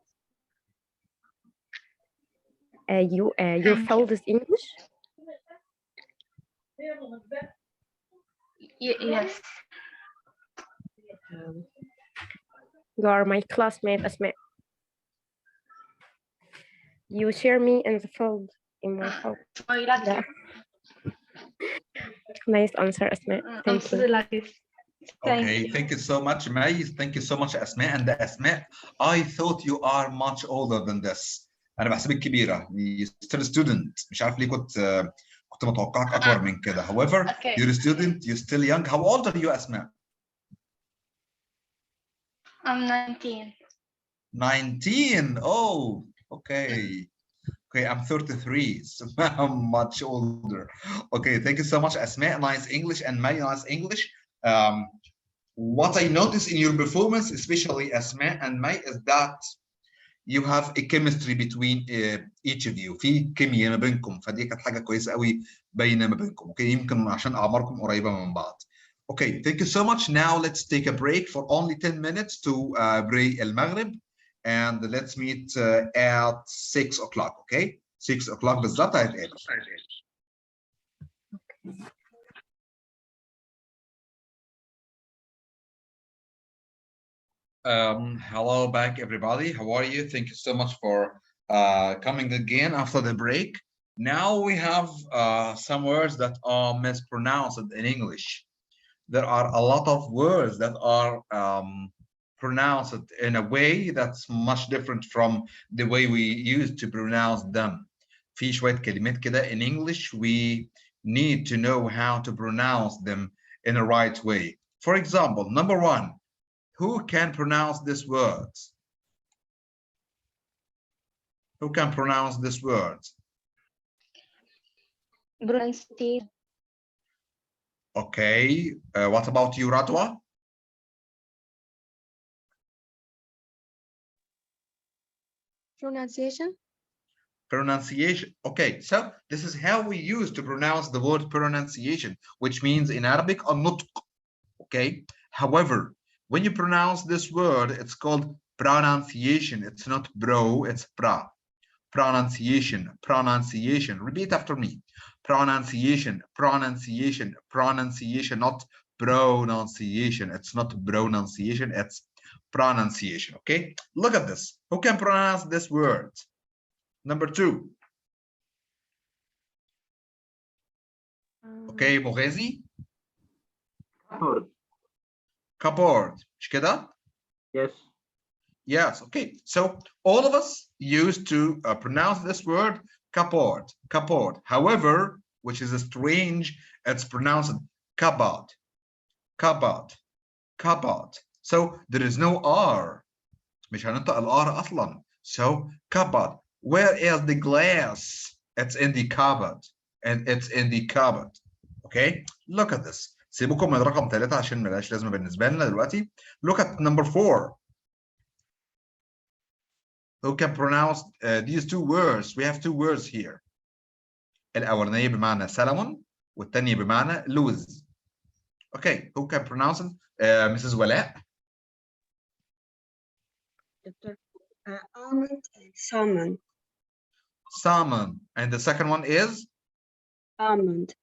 B: Your field is English?
H: Yes.
B: You are my classmate, Asma. You share me in the field, in my field.
H: I like
B: Yeah.
H: it.
B: Nice answer, Asma.
H: I'm
B: Thank
H: so
B: you.
H: like it. Thank
A: Okay,
H: you.
A: thank you so much, May. Thank you so much, Asma. And Asma, I thought you are much older than this. أنا بحسبك كبيرة. You're still a student. مش عارف ليه كنت متوقعك أكبر من كده. However,
H: Okay.
A: you're a student. You're still young. How old are you, Asma?
H: I'm 19.
A: 19. Oh, okay. Okay, I'm 33, so I'm much older. Okay, thank you so much, Asma. Nice English, and May, nice English. What I noticed in your performance, especially Asma and May, is that you have a chemistry between each of you. في كيمياء ما بينكم، فدي كانت حاجة كويسة قوي باينة ما بينكم. Okay, يمكن عشان أعماركم قريبة من بعض. Okay, thank you so much. Now let's take a break for only 10 minutes to break المغرب. And let's meet at 6 o'clock, okay? 6 o'clock بالظبط هيتقابل. Hello back, everybody. How are you? Thank you so much for coming again after the break. Now we have some words that are mispronounced in English. There are a lot of words that are pronounced in a way that's much different from the way we used to pronounce them. في شوية كلمات كده in English we need to know how to pronounce them in a right way. For example, number one, who can pronounce this word? Who can pronounce this word?
H: Pronunciation.
A: Okay, what about you, Radwa?
I: Pronunciation.
A: Pronunciation. Okay, so this is how we use to pronounce the word pronunciation, which means in Arabic النطق. Okay, however, when you pronounce this word, it's called pronunciation. It's not bro, it's pra. Pronunciation, pronunciation. Repeat after me. Pronunciation, pronunciation, pronunciation, not pronunciation. It's not pronunciation, it's pronunciation. Okay, look at this. Who can pronounce this word? Number two. Okay, مغازي. Cupboard. مش كده؟
C: Yes.
A: Yes, okay. So all of us used to pronounce this word cupboard, cupboard. However, which is strange, it's pronounced cupboard, cupboard, cupboard. So there is no R. مش هننطق الR أصلا. So cupboard. Where is the glass? It's in the cupboard. And it's in the cupboard. Okay? Look at this. سيبكم من رقم 3 عشان ملهاش لازمة بالنسبة لنا دلوقتي. Look at number 4. Who can pronounce these two words? We have two words here. الأولانية بمعنى سلمون والثانية بمعنى لوز. Okay, who can pronounce it? Mrs. ولاء.
I: Dr. Almond and salmon.
A: Salmon. And the second one is?
I: Almond.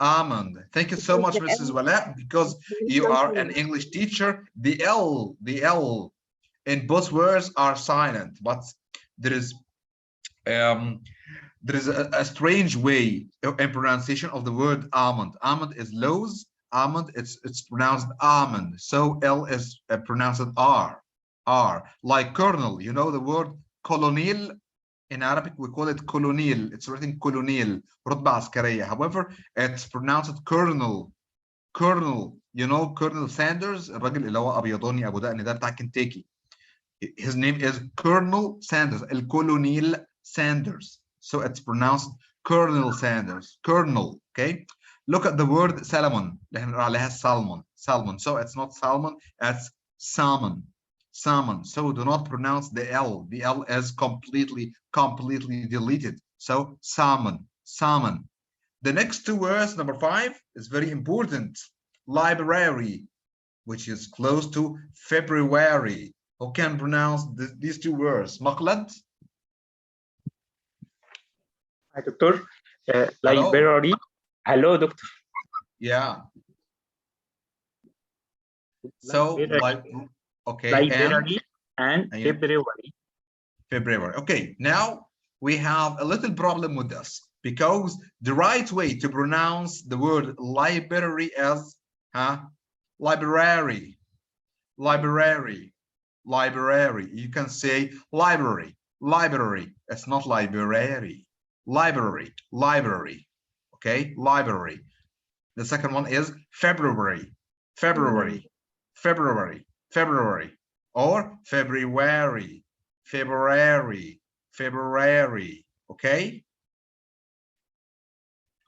A: Almond. Thank you so much, Mrs. ولاء, because you are an English teacher. The L in both words are silent, but there is a strange way in pronunciation of the word almond. Almond is lows. Almond, it's pronounced almond. So L is pronounced R. Like colonel. You know the word colonel. In Arabic we call it colonel. It's written colonel. رتبة عسكرية. However, it's pronounced colonel. Colonel. You know Colonel Sanders, الراجل اللي هو أبيضاني أبو دقن ده بتاع كنتاكي. His name is Colonel Sanders, El Colonel Sanders. So it's pronounced Colonel Sanders, Colonel, okay? Look at the word salmon. Salmon. So it's not salmon, it's salmon. Salmon. So do not pronounce the L. The L is completely deleted. So salmon. The next two words, number 5, is very important. Library, which is close to February. Who can pronounce these two words? مقلد.
J: دكتور.
A: Hello.
J: library. Hello, doctor.
A: Yeah. So, okay,
J: library and February.
A: February. Okay, now we have a little problem with this because the right way to pronounce the word library is library, library, library. You can say library, library. It's not library, library, library. Okay, library. The second one is February, February, February, February, or February, February, February. Okay.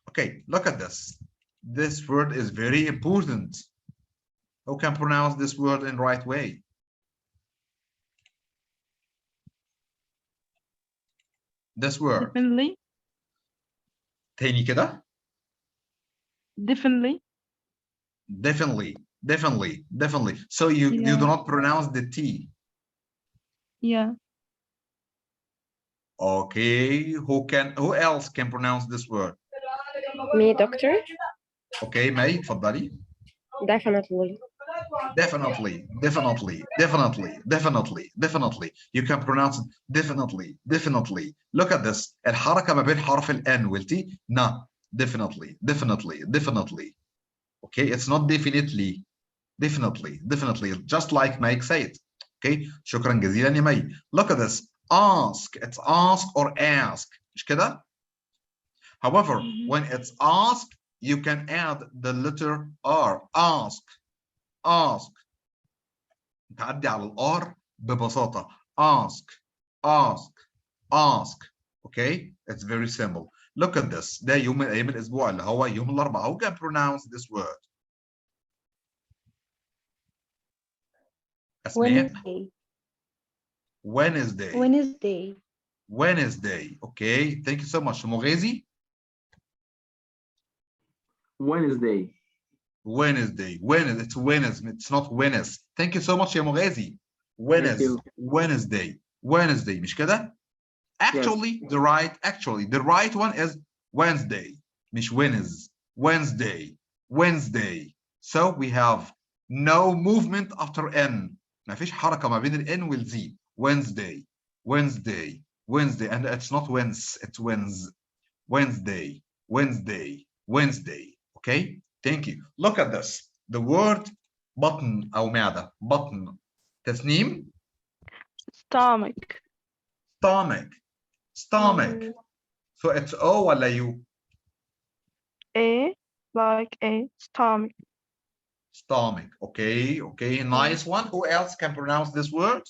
A: Okay, look at this. This word is very important. Who can pronounce this word in right way? This word.
K: Definitely.
A: تاني كده.
K: Definitely.
A: Definitely, definitely, definitely. So you do not pronounce the T.
K: Yeah.
A: Okay, who else can pronounce this word?
B: Me, doctor.
A: Okay, May, اتفضلي.
B: Definitely.
A: Definitely, definitely, definitely, definitely, definitely. You can pronounce it definitely, definitely. Look at this. الحركة ما بين حرف ال N وال T. No, definitely, definitely, definitely. Okay, it's not definitely, definitely, definitely. Just like Mike said. Okay, شكرا جزيلا يا مي. Look at this. Ask. It's ask or ask. مش كده؟ However, when it's ask, you can add the letter R. Ask. Ask. تعدي على الR ببساطة. Ask. Ask. Ask. Okay? It's very simple. Look at this. ده يوم من أيام الأسبوع اللي هو يوم الأربعاء. Who can pronounce this word?
I: Wednesday.
A: Wednesday.
I: Wednesday.
A: Wednesday. Okay. Thank you so much. Mughazi?
C: Wednesday.
A: Wednesday. Wednesday. It's Wednesday. It's not Wednesday. Thank you so much يا مغازي. Wednesday. Wednesday. Wednesday. مش كده؟ Actually, the right one is Wednesday. مش Wednesday. Wednesday. So we have no movement after N. ما فيش حركة ما بين ال N وال Z. Wednesday. Wednesday. Wednesday. And it's not Wednesday. It's Wednesday. Wednesday. Wednesday. Okay? Thank you. Look at this. The word بطن أو معدة. بطن. تسنيم.
K: Stomach.
A: Stomach. Stomach. So it's O ولا U?
K: A, like a stomach.
A: Stomach. Okay. Okay. Nice one. Who else can pronounce this word?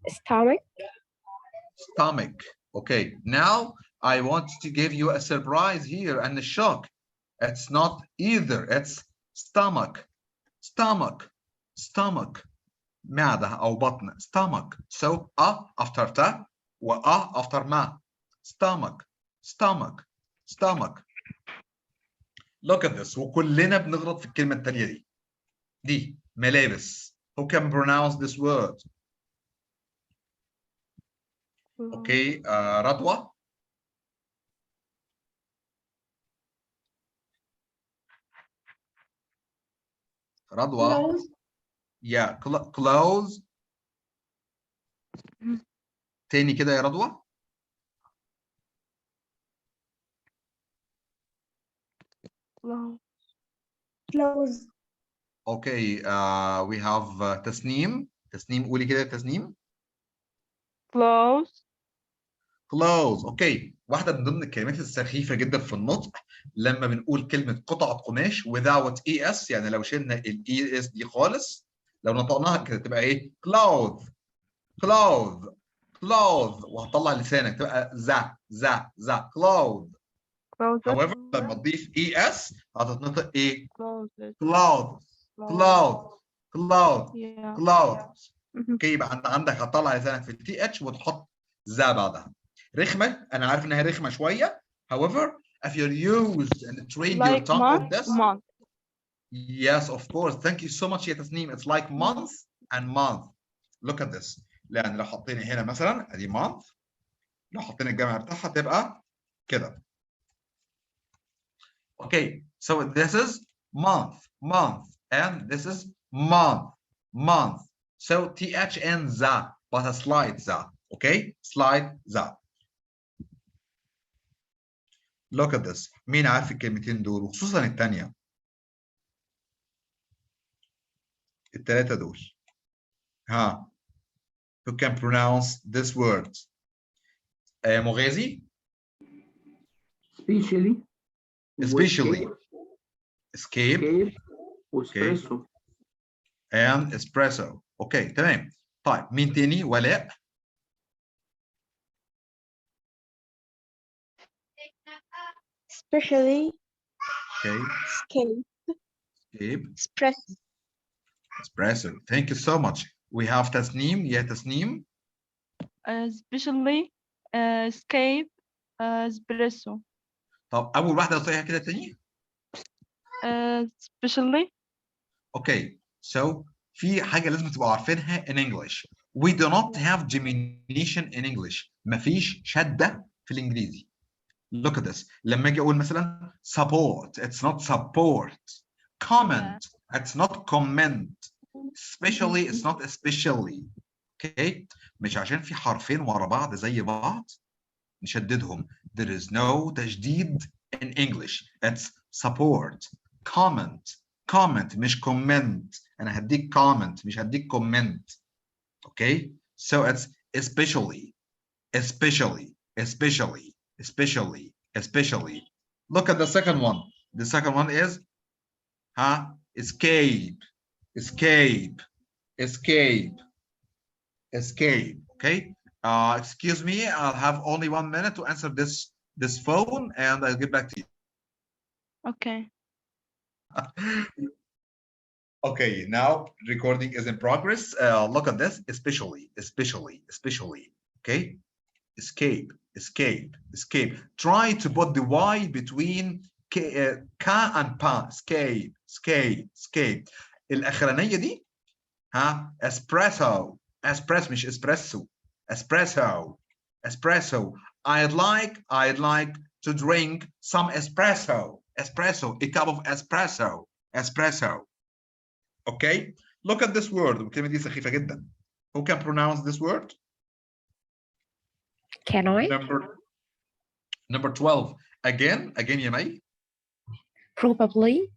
B: Stomach.
A: Stomach. Okay. Now I want to give you a surprise here and a shock. It's not either. It's stomach. Stomach. Stomach. معدة أو بطن. Stomach. So after ta و after ma. Stomach. Stomach. Stomach. Look at this. وكلنا بنغلط في الكلمة التالية دي ملابس. Who can pronounce this word? Okay. رضوى. رضوى.
H: Clothes.
A: Yeah. Clothes. تاني كده يا رضوى.
H: Clothes.
A: Okay. We have تسنيم. تسنيم قولي كده تسنيم.
K: Clothes.
A: Clothes. Okay. واحدة من ضمن الكلمات السخيفة جدا في النطق لما بنقول كلمة قطعة قماش without ES، يعني لو شلنا ال ES دي خالص، لو نطقناها كده تبقى ايه؟ cloth. cloth. cloth. وهتطلع لسانك تبقى ذا cloth. However لما تضيف ES هتتنطق ايه؟ cloth. cloth. cloth. cloth. اوكي يبقى عندك هتطلع لسانك في التي اتش وتحط ذا بعدها. رخمه، انا عارف انها رخمه شويه. However, if you're used and train your tongue with this.
K: Month.
A: Yes, of course. Thank you so much يا تسنيم. It's like month and month. Look at this. لان لو حطينا هنا مثلا ادي month لو حطينا الجمع بتاعها تبقى كده. Okay, so this is month, month, and this is month, month. So th and za, but a slide za. Okay, slide za. Look at this. مين عارف الكلمتين دول وخصوصا الثانية؟ الثلاثة دول. ها. Who can pronounce this word? مغازي؟
C: Especially.
A: Especially. Escape.
C: واسبريسو.
A: And espresso. اوكي تمام. طيب مين تاني؟ ولاء.
I: Especially.
A: Okay.
I: Escape.
A: Escape.
I: Espresso.
A: Espresso. Thank you so much. We have تسنيم. يا تسنيم.
K: Especially escape espresso.
A: طب أول واحدة قلتيها كده تاني.
K: Especially.
A: Okay. So في حاجة لازم تبقوا عارفينها in English. We do not have gemination in English. مفيش شدة في الإنجليزي. Look at this. لما أجي أقول مثلا support, it's not support. Comment, it's not comment. Especially, it's not especially. Okay. مش عشان في حرفين ورا بعض زي بعض نشددهم. There is no تشديد in English. It's support. Comment. Comment مش comment. أنا هديك comment مش هديك comment. Okay. So it's especially. Especially. Especially. Especially. Especially. Look at the second one. The second one is escape. Escape. Escape. Escape. Okay. Excuse me, I'll have only 1 minute to answer this phone and I'll get back to you.
K: Okay.
A: Okay, now recording is in progress. Look at this, especially. Okay. Escape, escape, escape. Try to put the Y between ka and pa. Escape, escape, escape. الأخرانية دي espresso. Espresso مش espresso. Espresso. Espresso. I'd like to drink some espresso. Espresso. A cup of espresso. Espresso. Okay. Look at this word. الكلمة دي سخيفة جدا. Who can pronounce this word?
B: Can I?
A: Number 12. Again يا مي.
B: Probably.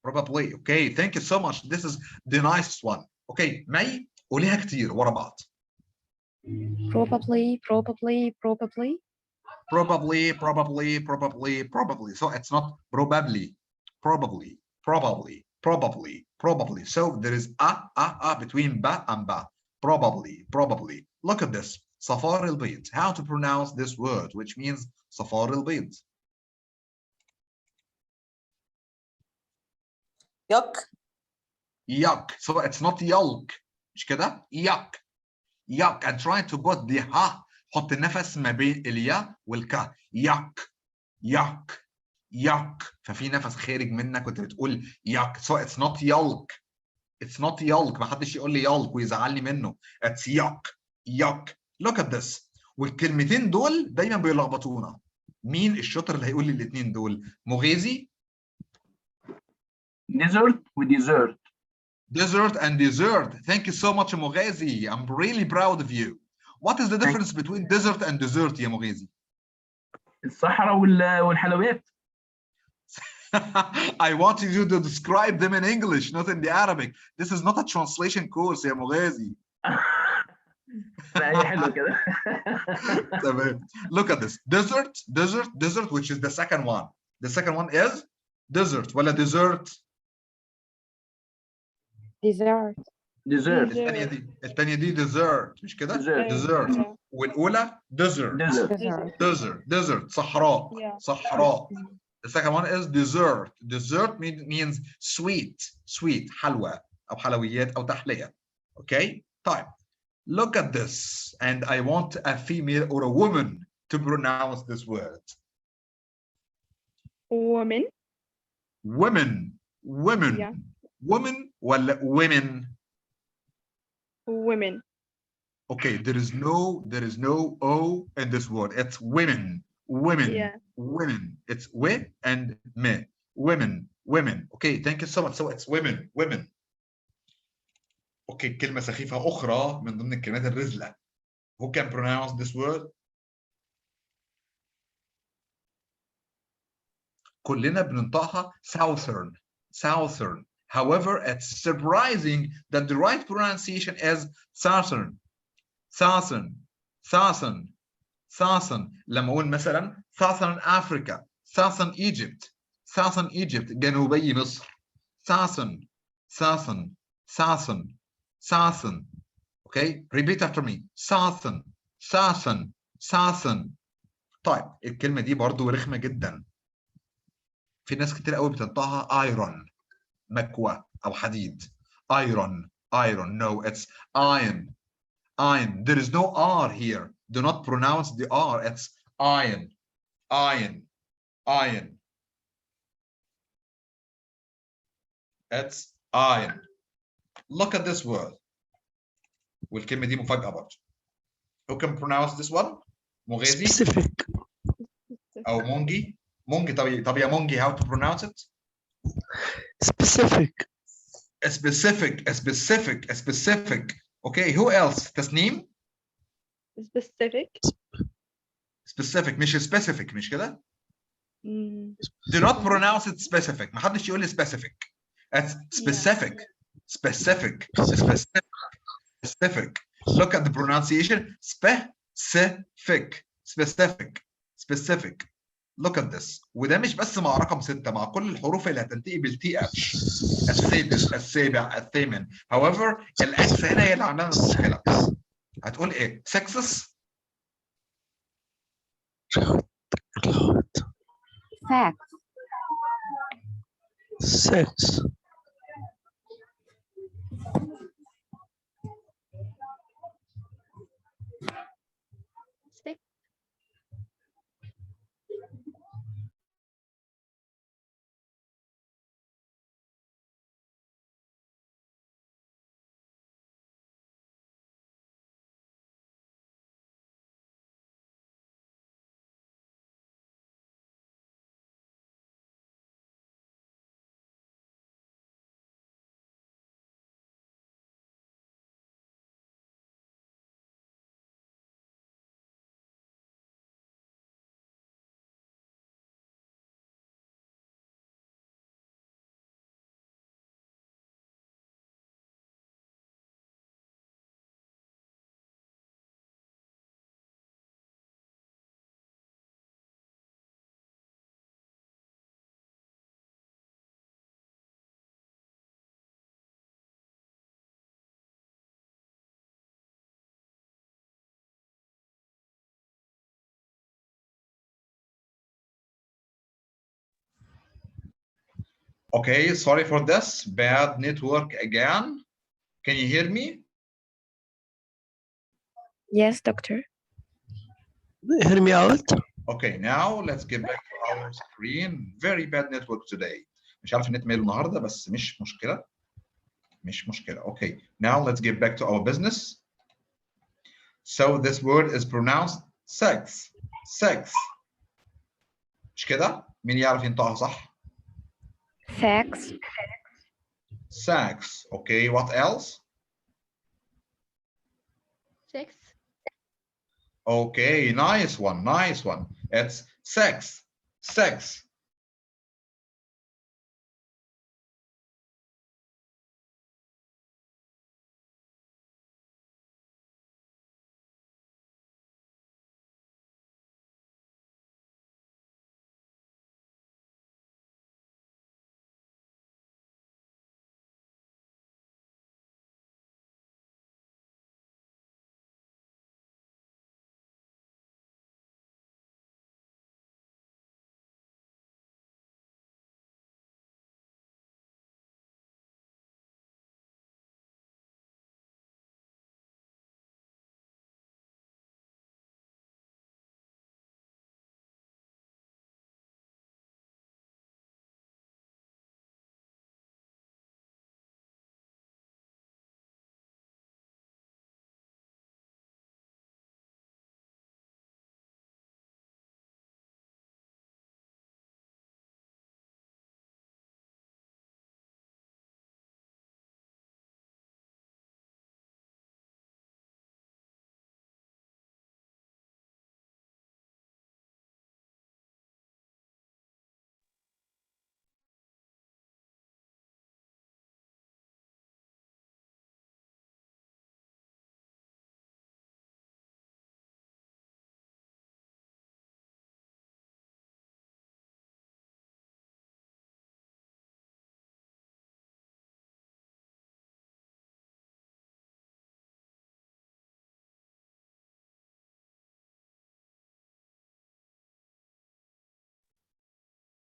A: Probably. Okay. Thank you so much. This is the nicest one. Okay. مي قوليها كتير ورا بعض.
B: Probably, probably, probably.
A: Probably, probably, probably, probably. So it's not probably, probably, probably, probably, probably. So there is a between ba and ba. Probably, probably. Look at this. Safar al-Bayt. How to pronounce this word, which means Safar al-Bayt?
G: Yuck.
A: Yuck. So it's not yolk. مش كده؟ Yuck. Yuck. And try to put the ha. حط النفس ما بين اليا والكا. Yuck. Yuck. Yuck. ففي نفس خارج منك وانت بتقول yuck. So it's not yolk. It's not yolk. ما حدش يقول لي yolk ويزعلني منه. It's yuck. Yuck. Look at this. والكلمتين دول دايما بيلخبطونا. مين الشاطر اللي هيقول لي الاثنين دول؟ مغازي؟
C: Dessert وديزرت.
A: Dessert and dessert. Thank you so much, مغازي. I'm really proud of you. What is the difference between dessert and dessert يا مغازي؟
C: الصحراء والحلويات.
A: I want you to describe them in English, not in the Arabic. This is not a translation course يا مغازي.
C: لا هي حلوه كده.
A: Look at this. Dessert, which is the second one. The second one is dessert ولا dessert؟
B: Dessert.
C: Dessert.
A: الثانية دي dessert مش كده؟ Dessert. والأولى desert. صحراء. The second one is dessert. Dessert means sweet. حلوى أو حلويات أو تحلية. Okay? طيب. Look at this, and I want a female or a woman to pronounce this word.
K: Women. Yeah.
A: Woman ولا women?
K: Women.
A: Okay, there is no O in this word. It's women, women,
K: Yeah.
A: women. It's we and me. Women. Okay, thank you so much. So it's women. Okay, كلمة سخيفة أخرى من ضمن الكلمات الرذلة. Who can pronounce this word? كلنا بننطقها southern. However, it's surprising that the right pronunciation is southern. لما أقول مثلا southern Africa, southern Egypt, جنوبي مصر. southern. Okay, repeat after me. southern. طيب الكلمة دي برضو رخمة جدا. في ناس كتير قوي بتنطقها iron، مكوى أو حديد. iron. No, it's iron. There is no R here. Do not pronounce the R. It's iron. It's iron. Look at this word. والكلمة دي مفاجأة برضه. Who can pronounce this one? مغازي؟
L: Specific.
A: أو مونجي؟ طب يا مونجي, how to pronounce it?
L: Specific.
A: Specific. Okay, who else? تسنيم؟ Specific مش specific مش كده؟ Do not pronounce it specific. ما حدش يقول لي specific. It's specific. Look at the pronunciation. Specific. Look at this. وده مش بس مع رقم 6، مع كل الحروف اللي هتنتهي بالتي اتش. السادس، السابع، الثامن. However الاكس هنا هي اللي عامله لنا المشكله. هتقول ايه؟ sexes؟
L: Sex.
A: Okay, sorry for this. Bad network again. Can you hear me?
B: Yes, doctor.
L: Hear me out.
A: Okay, now let's get back to our screen. Very bad network today. مش عارف النت ماله النهارده بس مش مشكلة. Okay, now let's get back to our business. So this word is pronounced sex. مش كده؟ مين يعرف ينطقها صح؟ Sex. Okay, what else?
H: Sex.
A: Okay, nice one. It's sex.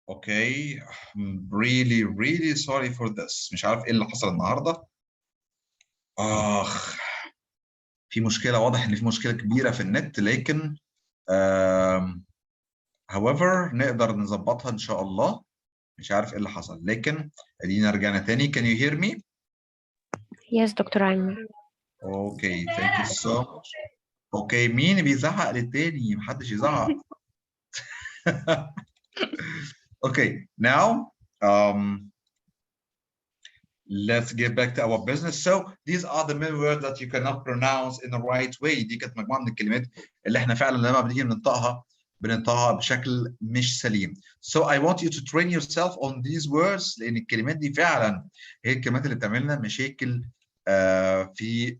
A: Okay, I'm really sorry for this. مش عارف ايه اللي حصل النهارده. في مشكلة، واضح ان في مشكلة كبيرة في النت، لكن however نقدر نظبطها ان شاء الله. مش عارف ايه اللي حصل، لكن ادينا رجعنا تاني. Can you hear me?
B: Yes, Dr. Amer.
A: Okay, thank you so much. Okay, مين بيزعق للتاني؟ محدش يزعق. Okay, now let's get back to our business. So these are the main words that you cannot pronounce in the right way. دي كانت مجموعة من الكلمات اللي احنا فعلا لما بنيجي بننطقها بشكل مش سليم. So I want you to train yourself on these words، لأن الكلمات دي فعلا هي الكلمات اللي بتعمل لنا مشاكل في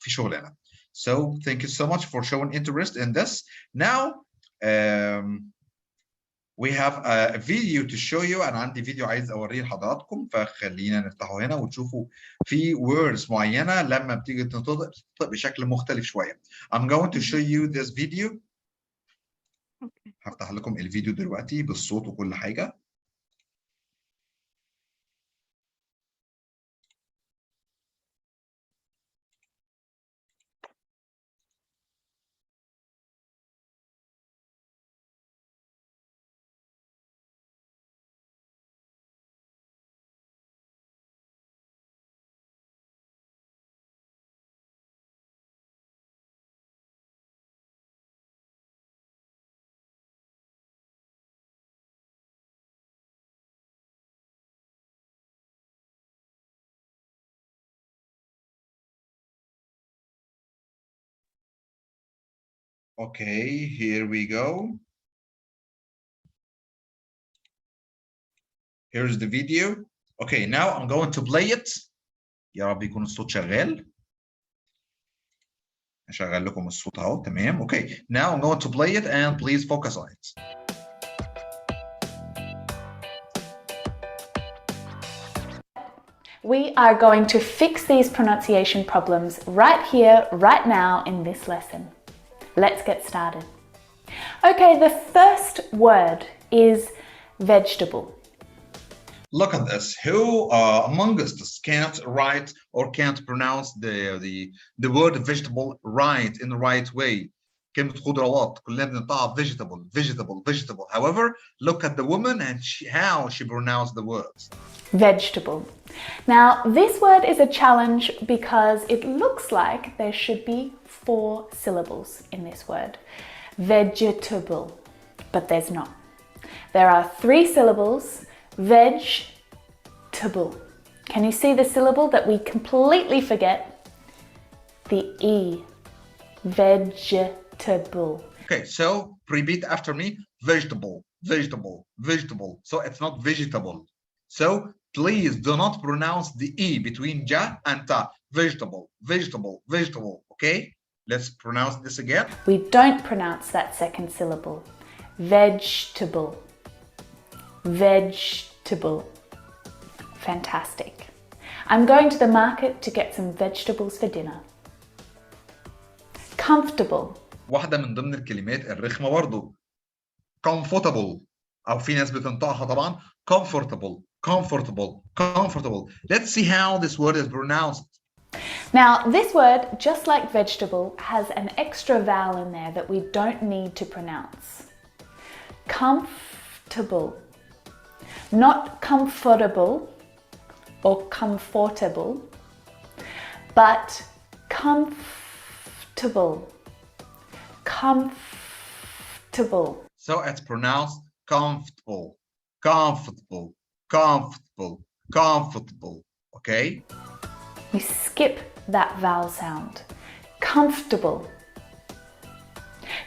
A: شغلنا. So thank you so much for showing interest in this. Now we have a video to show you. أنا عندي فيديو عايز أوريه لحضراتكم، فخلينا نفتحه هنا وتشوفوا في words معينة لما بتيجي تنطق بشكل مختلف شوية. I'm going to show you this video. هفتح لكم الفيديو دلوقتي بالصوت وكل حاجة. Okay, here we go. Here's the video. Okay, now I'm going to play it. يا رب يكون الصوت شغال. هشغل لكم الصوت اهو. تمام. Okay, now I'm going to play it and please focus on it.
M: We are going to fix these pronunciation problems right here, right now in this lesson. Let's get started. Okay, the first word is vegetable.
A: Look at this. Who among us can't write or can't pronounce the word vegetable right in the right way? كلمة خضروات كلنا بننطقها vegetable. However, look at the woman and how she pronounced the words.
M: Vegetable. Now, this word is a challenge because it looks like there should be 4 syllables in this word. Vegetable, but there's not. There are 3 syllables. Vegetable. Can you see the syllable that we completely forget? The E. Vegetable.
A: Okay, so repeat after me. Vegetable. So it's not vegetable. So please do not pronounce the E between ja and ta. Vegetable. Okay, let's pronounce this again.
M: We don't pronounce that second syllable. Vegetable. Fantastic. I'm going to the market to get some vegetables for dinner. Comfortable.
A: واحدة من ضمن الكلمات الرخمة برضو. Comfortable. أو في ناس بتنطقها طبعا comfortable. Let's see how this word is pronounced.
M: Now, this word, just like vegetable, has an extra vowel in there that we don't need to pronounce. Comfortable. Not comfortable or comfortable, but comfortable.
A: So it's pronounced comfortable. Okay?
M: We skip that vowel sound. Comfortable.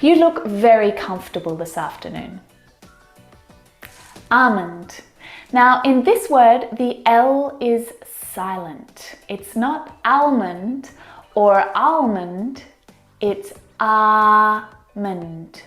M: You look very comfortable this afternoon. Almond. Now, in this word, the L is silent. It's not almond or almond, it's almond.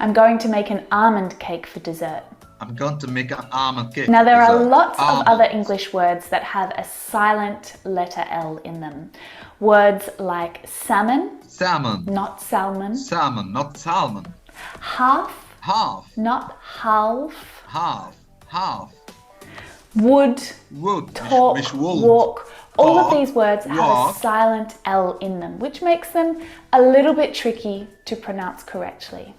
M: I'm going to make an almond cake for dessert.
A: I'm going to make an almond cake.
M: Now, there are
A: It's a
M: lots of
A: almond.
M: other English words that have a silent letter L in them. Words like salmon,
A: Salmon.
M: not salmon.
A: Salmon, not salmon.
M: Half,
A: Half.
M: not half.
A: Half. Half.
M: Would,
A: Would.
M: talk,
A: مش would.
M: walk. All of
A: Talk,
M: these words have a
A: walk.
M: silent L in them, which makes them a little bit tricky to pronounce correctly.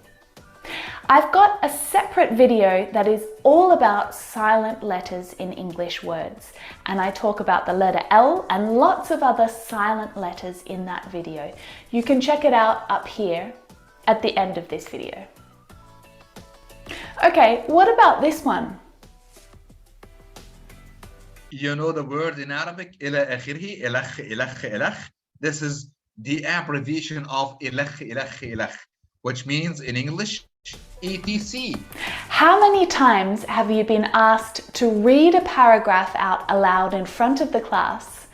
M: I've got a separate video that is all about silent letters in English words, and I talk about the letter L and lots of other silent letters in that video. You can check it out up here at the end of this video. Okay, what about this one?
A: You know the word in Arabic إلى آخره إلخ إلخ إلخ. This is the abbreviation of إلخ إلخ إلخ, which means in English ETC.
M: How many times have you been asked to read a paragraph out aloud in front of the class,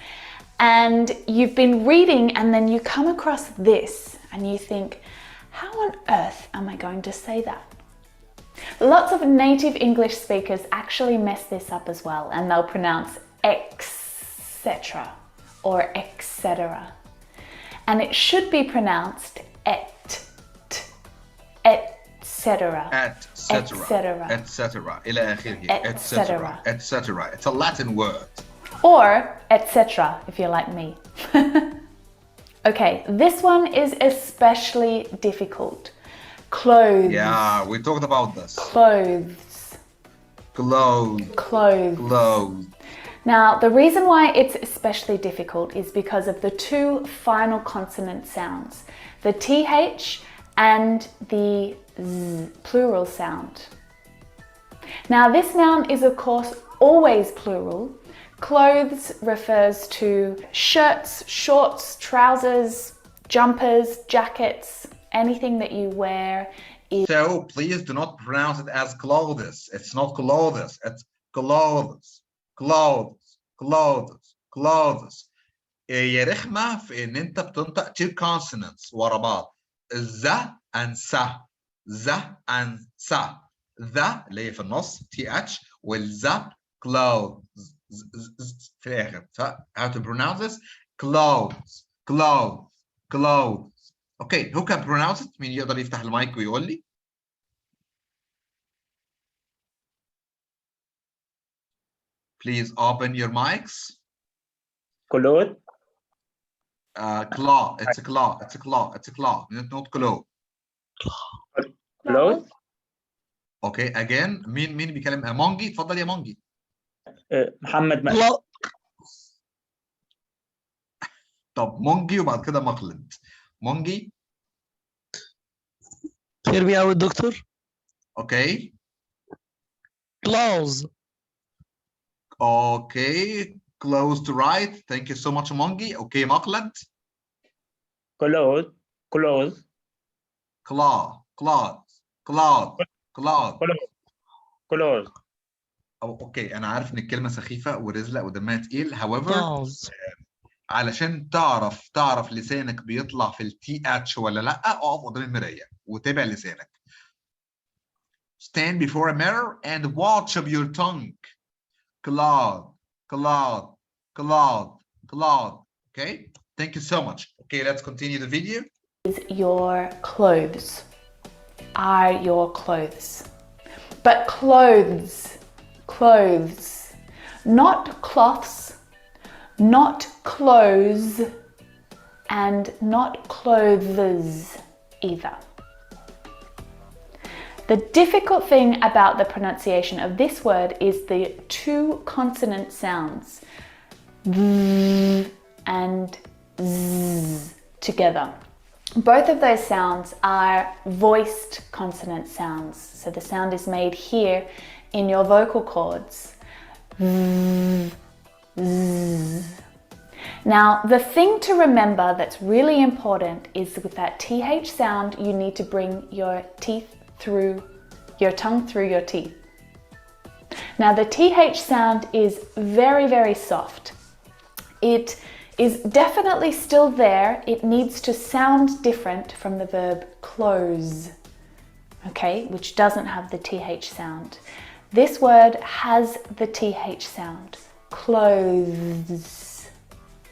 M: and you've been reading and then you come across this and you think, how on earth am I going to say that? Lots of native English speakers actually mess this up as well, and they'll pronounce etc. or etc. And it should be pronounced etc.
A: etc. etc. إلى آخره etc. etc. It's a Latin word.
M: Or etc. if you're like me. Okay, this one is especially difficult. Clothes.
A: Yeah, we talked about this.
M: Clothes.
A: Clothes.
M: Clothes.
A: Clothes.
M: Now, the reason why it's especially difficult is because of the two final consonant sounds, the TH and the Z, plural sound. Now, this noun is of course always plural. Clothes refers to shirts, shorts, trousers, jumpers, jackets, anything that you wear.
A: So please do not pronounce it as clothes. It's not clothes. It's clothes. Clothes. Clothes. Clothes. هي رخمة في إن أنت بتنطق two consonants ورا بعض. ز and sa. ز and sa. ذا اللي هي في النص TH والز clothes. في الآخر. So how to pronounce this? Clothes. Clothes. Clothes. Okay, who can pronounce it? مين يقدر يفتح المايك ويقول لي؟ Please open your mics.
J: Cloth.
A: Claw. It's a claw. It's a claw. It's a claw. Not claw.
J: Cloth.
A: Okay, again. مين بيكلم؟ مونجي. اتفضل يا مونجي.
J: محمد
A: طب مونجي وبعد كده مخلد. مونجي.
L: Hear me out, doctor.
A: Okay.
L: Close.
A: Okay. Close to right. Thank you so much, Mongi. Okay, Makhlad.
J: Close. Close.
A: Claw. Claw. Claw. Claw.
J: Close.
A: اوكي انا عارف ان الكلمه سخيفه ورزله ودمها تقيل. however علشان تعرف لسانك بيطلع في التي اتش ولا لا، اقف قدام المرايه وتابع لسانك. Stand before a mirror and watch of your tongue. Claude, Claude, Claude, Claude. Okay, thank you so much. Okay, let's continue the video.
M: Is your clothes. Are your clothes. But clothes, clothes, not cloths, not clothes, and not clothes either. The difficult thing about the pronunciation of this word is the two consonant sounds, v and z together. Both of those sounds are voiced consonant sounds. So the sound is made here in your vocal cords. V, z. Now, the thing to remember that's really important is with that TH sound, you need to bring your tongue through your teeth. Now, the TH sound is very, very soft. It is definitely still there. It needs to sound different from the verb close, okay, which doesn't have the TH sound. This word has the TH sound. Clothes.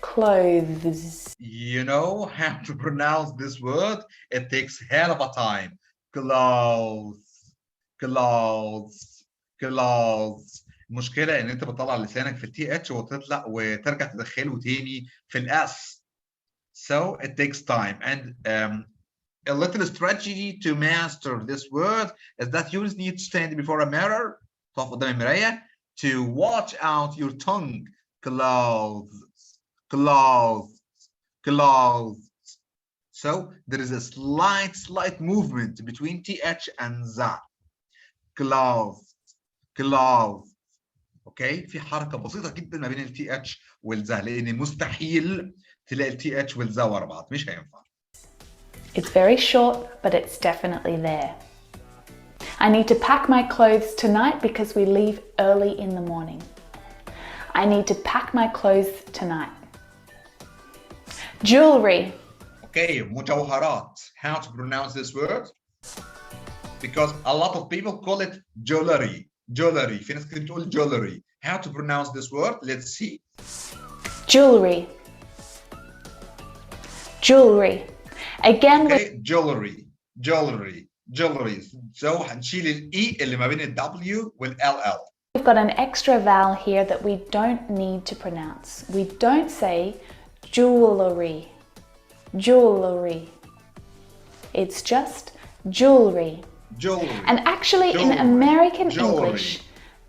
M: Clothes.
A: You know how to pronounce this word? It takes hell of a time. Clothes. Clothes. Clothes. المشكلة ان انت بتطلع لسانك في التي اتش وترجع تدخله تاني في الاس. So it takes time, and a little strategy to master this word is that you need to stand before a mirror, تقف قدام المراية, to watch out your tongue. Clothes, clothes, clothes. So there is a slight movement between th and za. Clothes, clothes. اوكي في حركه بسيطه جدا ما بين التي اتش والزا لان مستحيل تلاقي التي اتش والزا ورا بعض مش هينفع.
M: It's very short, but it's definitely there. I need to pack my clothes tonight because we leave early in the morning. I need to pack my clothes tonight. Jewelry.
A: Okay, مجوهرات. How to pronounce this word? Because a lot of people call it jewelry. Jewelry. في ناس كتير بتقول jewelry. How to pronounce this word? Let's see.
M: Jewelry. Jewelry. Again,
A: okay, jewelry. Jewelry. Jewelry. So هنشيل الاي اللي ما بين الW والLL.
M: We've got an extra vowel here that we don't need to pronounce. We don't say jewelry. Jewelry. It's just jewelry.
A: Jewelry.
M: And actually
A: jewelry.
M: In American
A: jewelry.
M: English,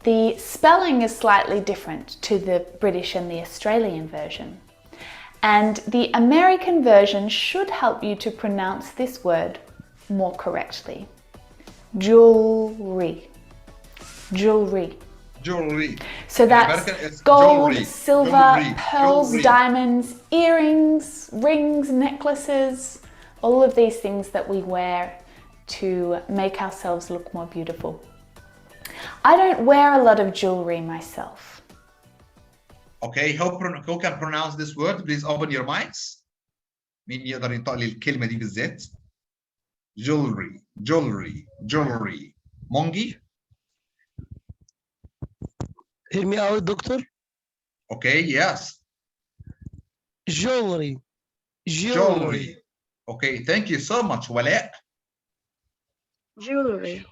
M: the spelling is slightly different to the British and the Australian version. And the American version should help you to pronounce this word more correctly. Jewelry. Jewelry.
A: Jewelry.
M: So that's gold,
A: jewelry.
M: silver,
A: jewelry.
M: pearls,
A: jewelry.
M: diamonds, earrings, rings, necklaces, all of these things that we wear to make ourselves look more beautiful. I don't wear a lot of jewelry myself.
A: Okay, who can pronounce this word? Please open your mics. مين يقدر ينطق لي الكلمة دي بالذات؟ Jewelry, jewelry, jewelry. Mongi?
L: Hear me out, doctor.
A: Okay, yes.
L: Jewelry.
A: Jewelry. Okay, thank you so much, Wala.
I: Jewelry.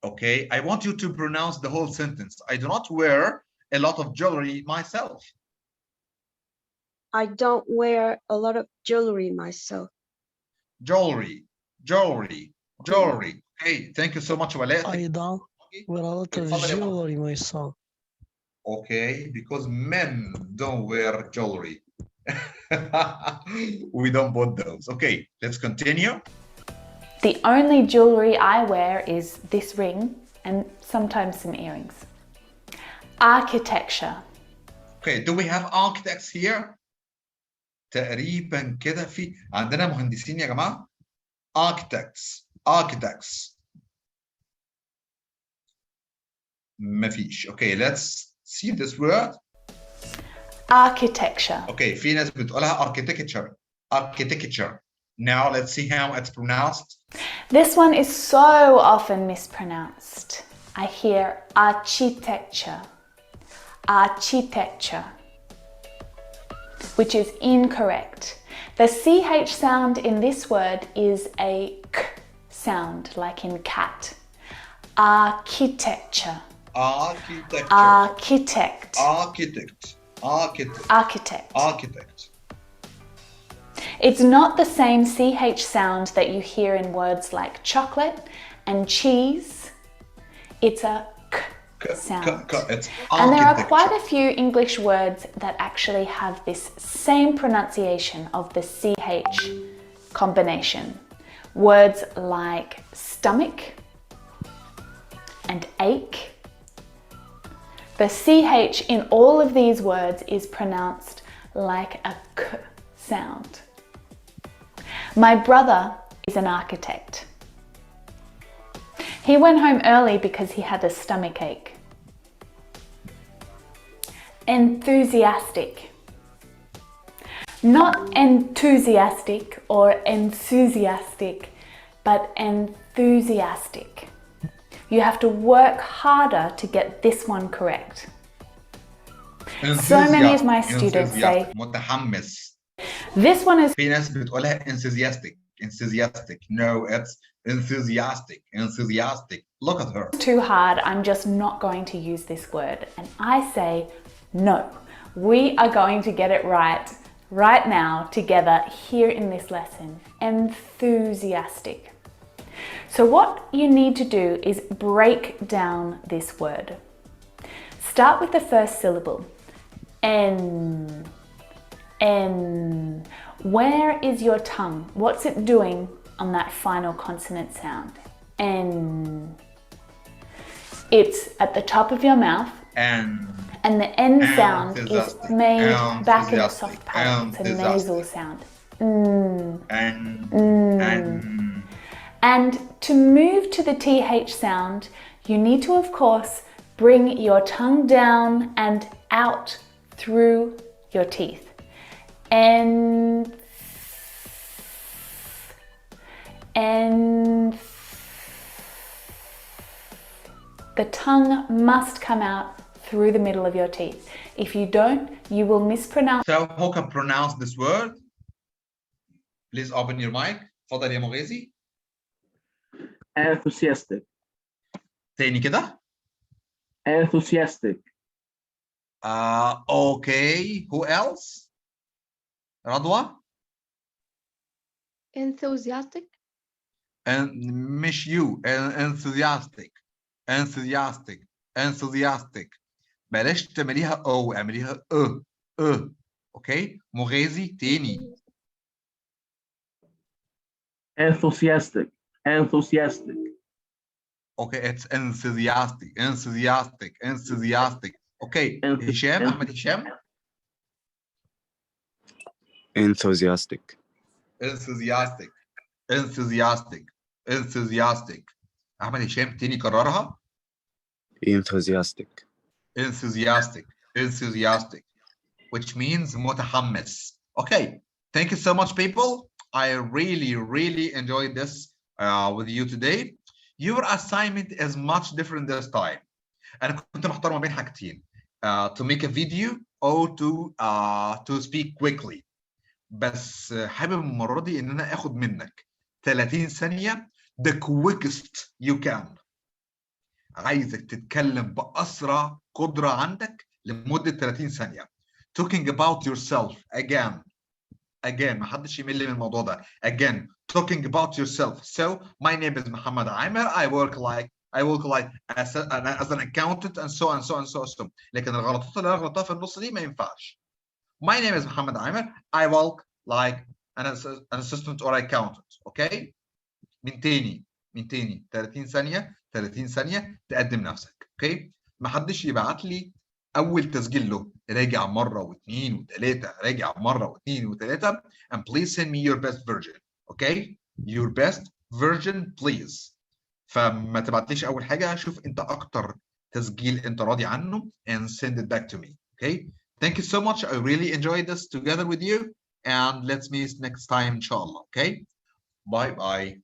A: Okay, I want you to pronounce the whole sentence. I do not wear a lot of jewelry myself.
I: I don't wear a lot of jewelry myself.
A: Jewelry, jewelry, jewelry. Hey, thank you so much, Wala.
L: I don't wear a lot of jewelry myself.
A: Okay, because men don't wear jewelry. We don't want those. Okay, let's continue.
M: The only jewelry I wear is this ring and sometimes some earrings. Architecture.
A: Okay, do we have architects here? تقريبا كده في عندنا مهندسين يا جماعة. Architects. مفيش. Okay, let's see this word.
M: Architecture.
A: Okay, في ناس بتقولها architecture. Now let's see how it's pronounced.
M: This one is so often mispronounced. I hear architecture, which is incorrect. The CH sound in this word is a K sound, like in cat. Architecture. Architect. It's not the same CH sound that you hear in words like chocolate and cheese. It's a K sound. And there are quite a few English words that actually have this same pronunciation of the CH combination. Words like stomach and ache. The CH in all of these words is pronounced like a K sound. My brother is an architect. He went home early because he had a stomach ache. Enthusiastic. Not enthusiastic or enthusiastic, but enthusiastic. You have to work harder to get this one correct. So many of my students say
A: متحمس.
M: this one is
A: في ناس بتقولها enthusiastic. No, it's enthusiastic. Look at her.
M: too hard. I'm just not going to use this word. And I say, no, we are going to get it right now together here in this lesson. Enthusiastic. So what you need to do is break down this word. Start with the first syllable. N. Where is your tongue? What's it doing on that final consonant sound? N. It's at the top of your mouth.
A: And
M: the N sound is made back in the soft palate. It's a nasal sound. And to move to the TH sound, you need to, of course, bring your tongue down and out through your teeth. And the tongue must come out through the middle of your teeth. If you don't, you will mispronounce.
A: So who can pronounce this word? Please open your mic. تفضل يا مغازي.
C: Enthusiastic.
A: تاني كده.
C: Enthusiastic.
A: Okay. Who else? رضوى.
H: Enthusiastic.
A: And مش you. Enthusiastic. بلاش تعمليها او اعمليها اوكي. مغازي تاني.
C: Enthusiastic.
A: Okay, it's enthusiastic. Okay, هشام. أحمد هشام.
F: Enthusiastic.
A: أحمد هشام تاني كررها.
F: Enthusiastic.
A: Which means متحمس. Okay, thank you so much, people. I really enjoyed this with you today. Your assignment is much different this time. أنا كنت محتار ما بين حاجتين. To make a video or to speak quickly. بس حابب المرة دي إن أنا آخد منك 30 ثانية the quickest you can. عايزك تتكلم بأسرع قدرة عندك لمدة 30 ثانية. Talking about yourself again. ما حدش يمل من الموضوع ده. Again, talking about yourself. So, my name is Muhammad Amer. I work like as an accountant and so on. لكن الغلطات اللي أنا غلطتها في النص دي ما ينفعش. My name is Muhammad Amer. I work like an assistant or accountant. Okay? من تاني 30 ثانية تقدم نفسك. Okay? ما حدش يبعت لي أول تسجيل له راجع مرة واثنين وثلاثة راجع مرة واثنين وثلاثة and please send me your best version. Okay? Your best version please. فما تبعتليش أول حاجة. شوف أنت أكتر تسجيل أنت راضي عنه and send it back to me. Okay? Thank you so much. I really enjoyed this together with you and let's meet next time inshallah. Okay? Bye.
K: Bye.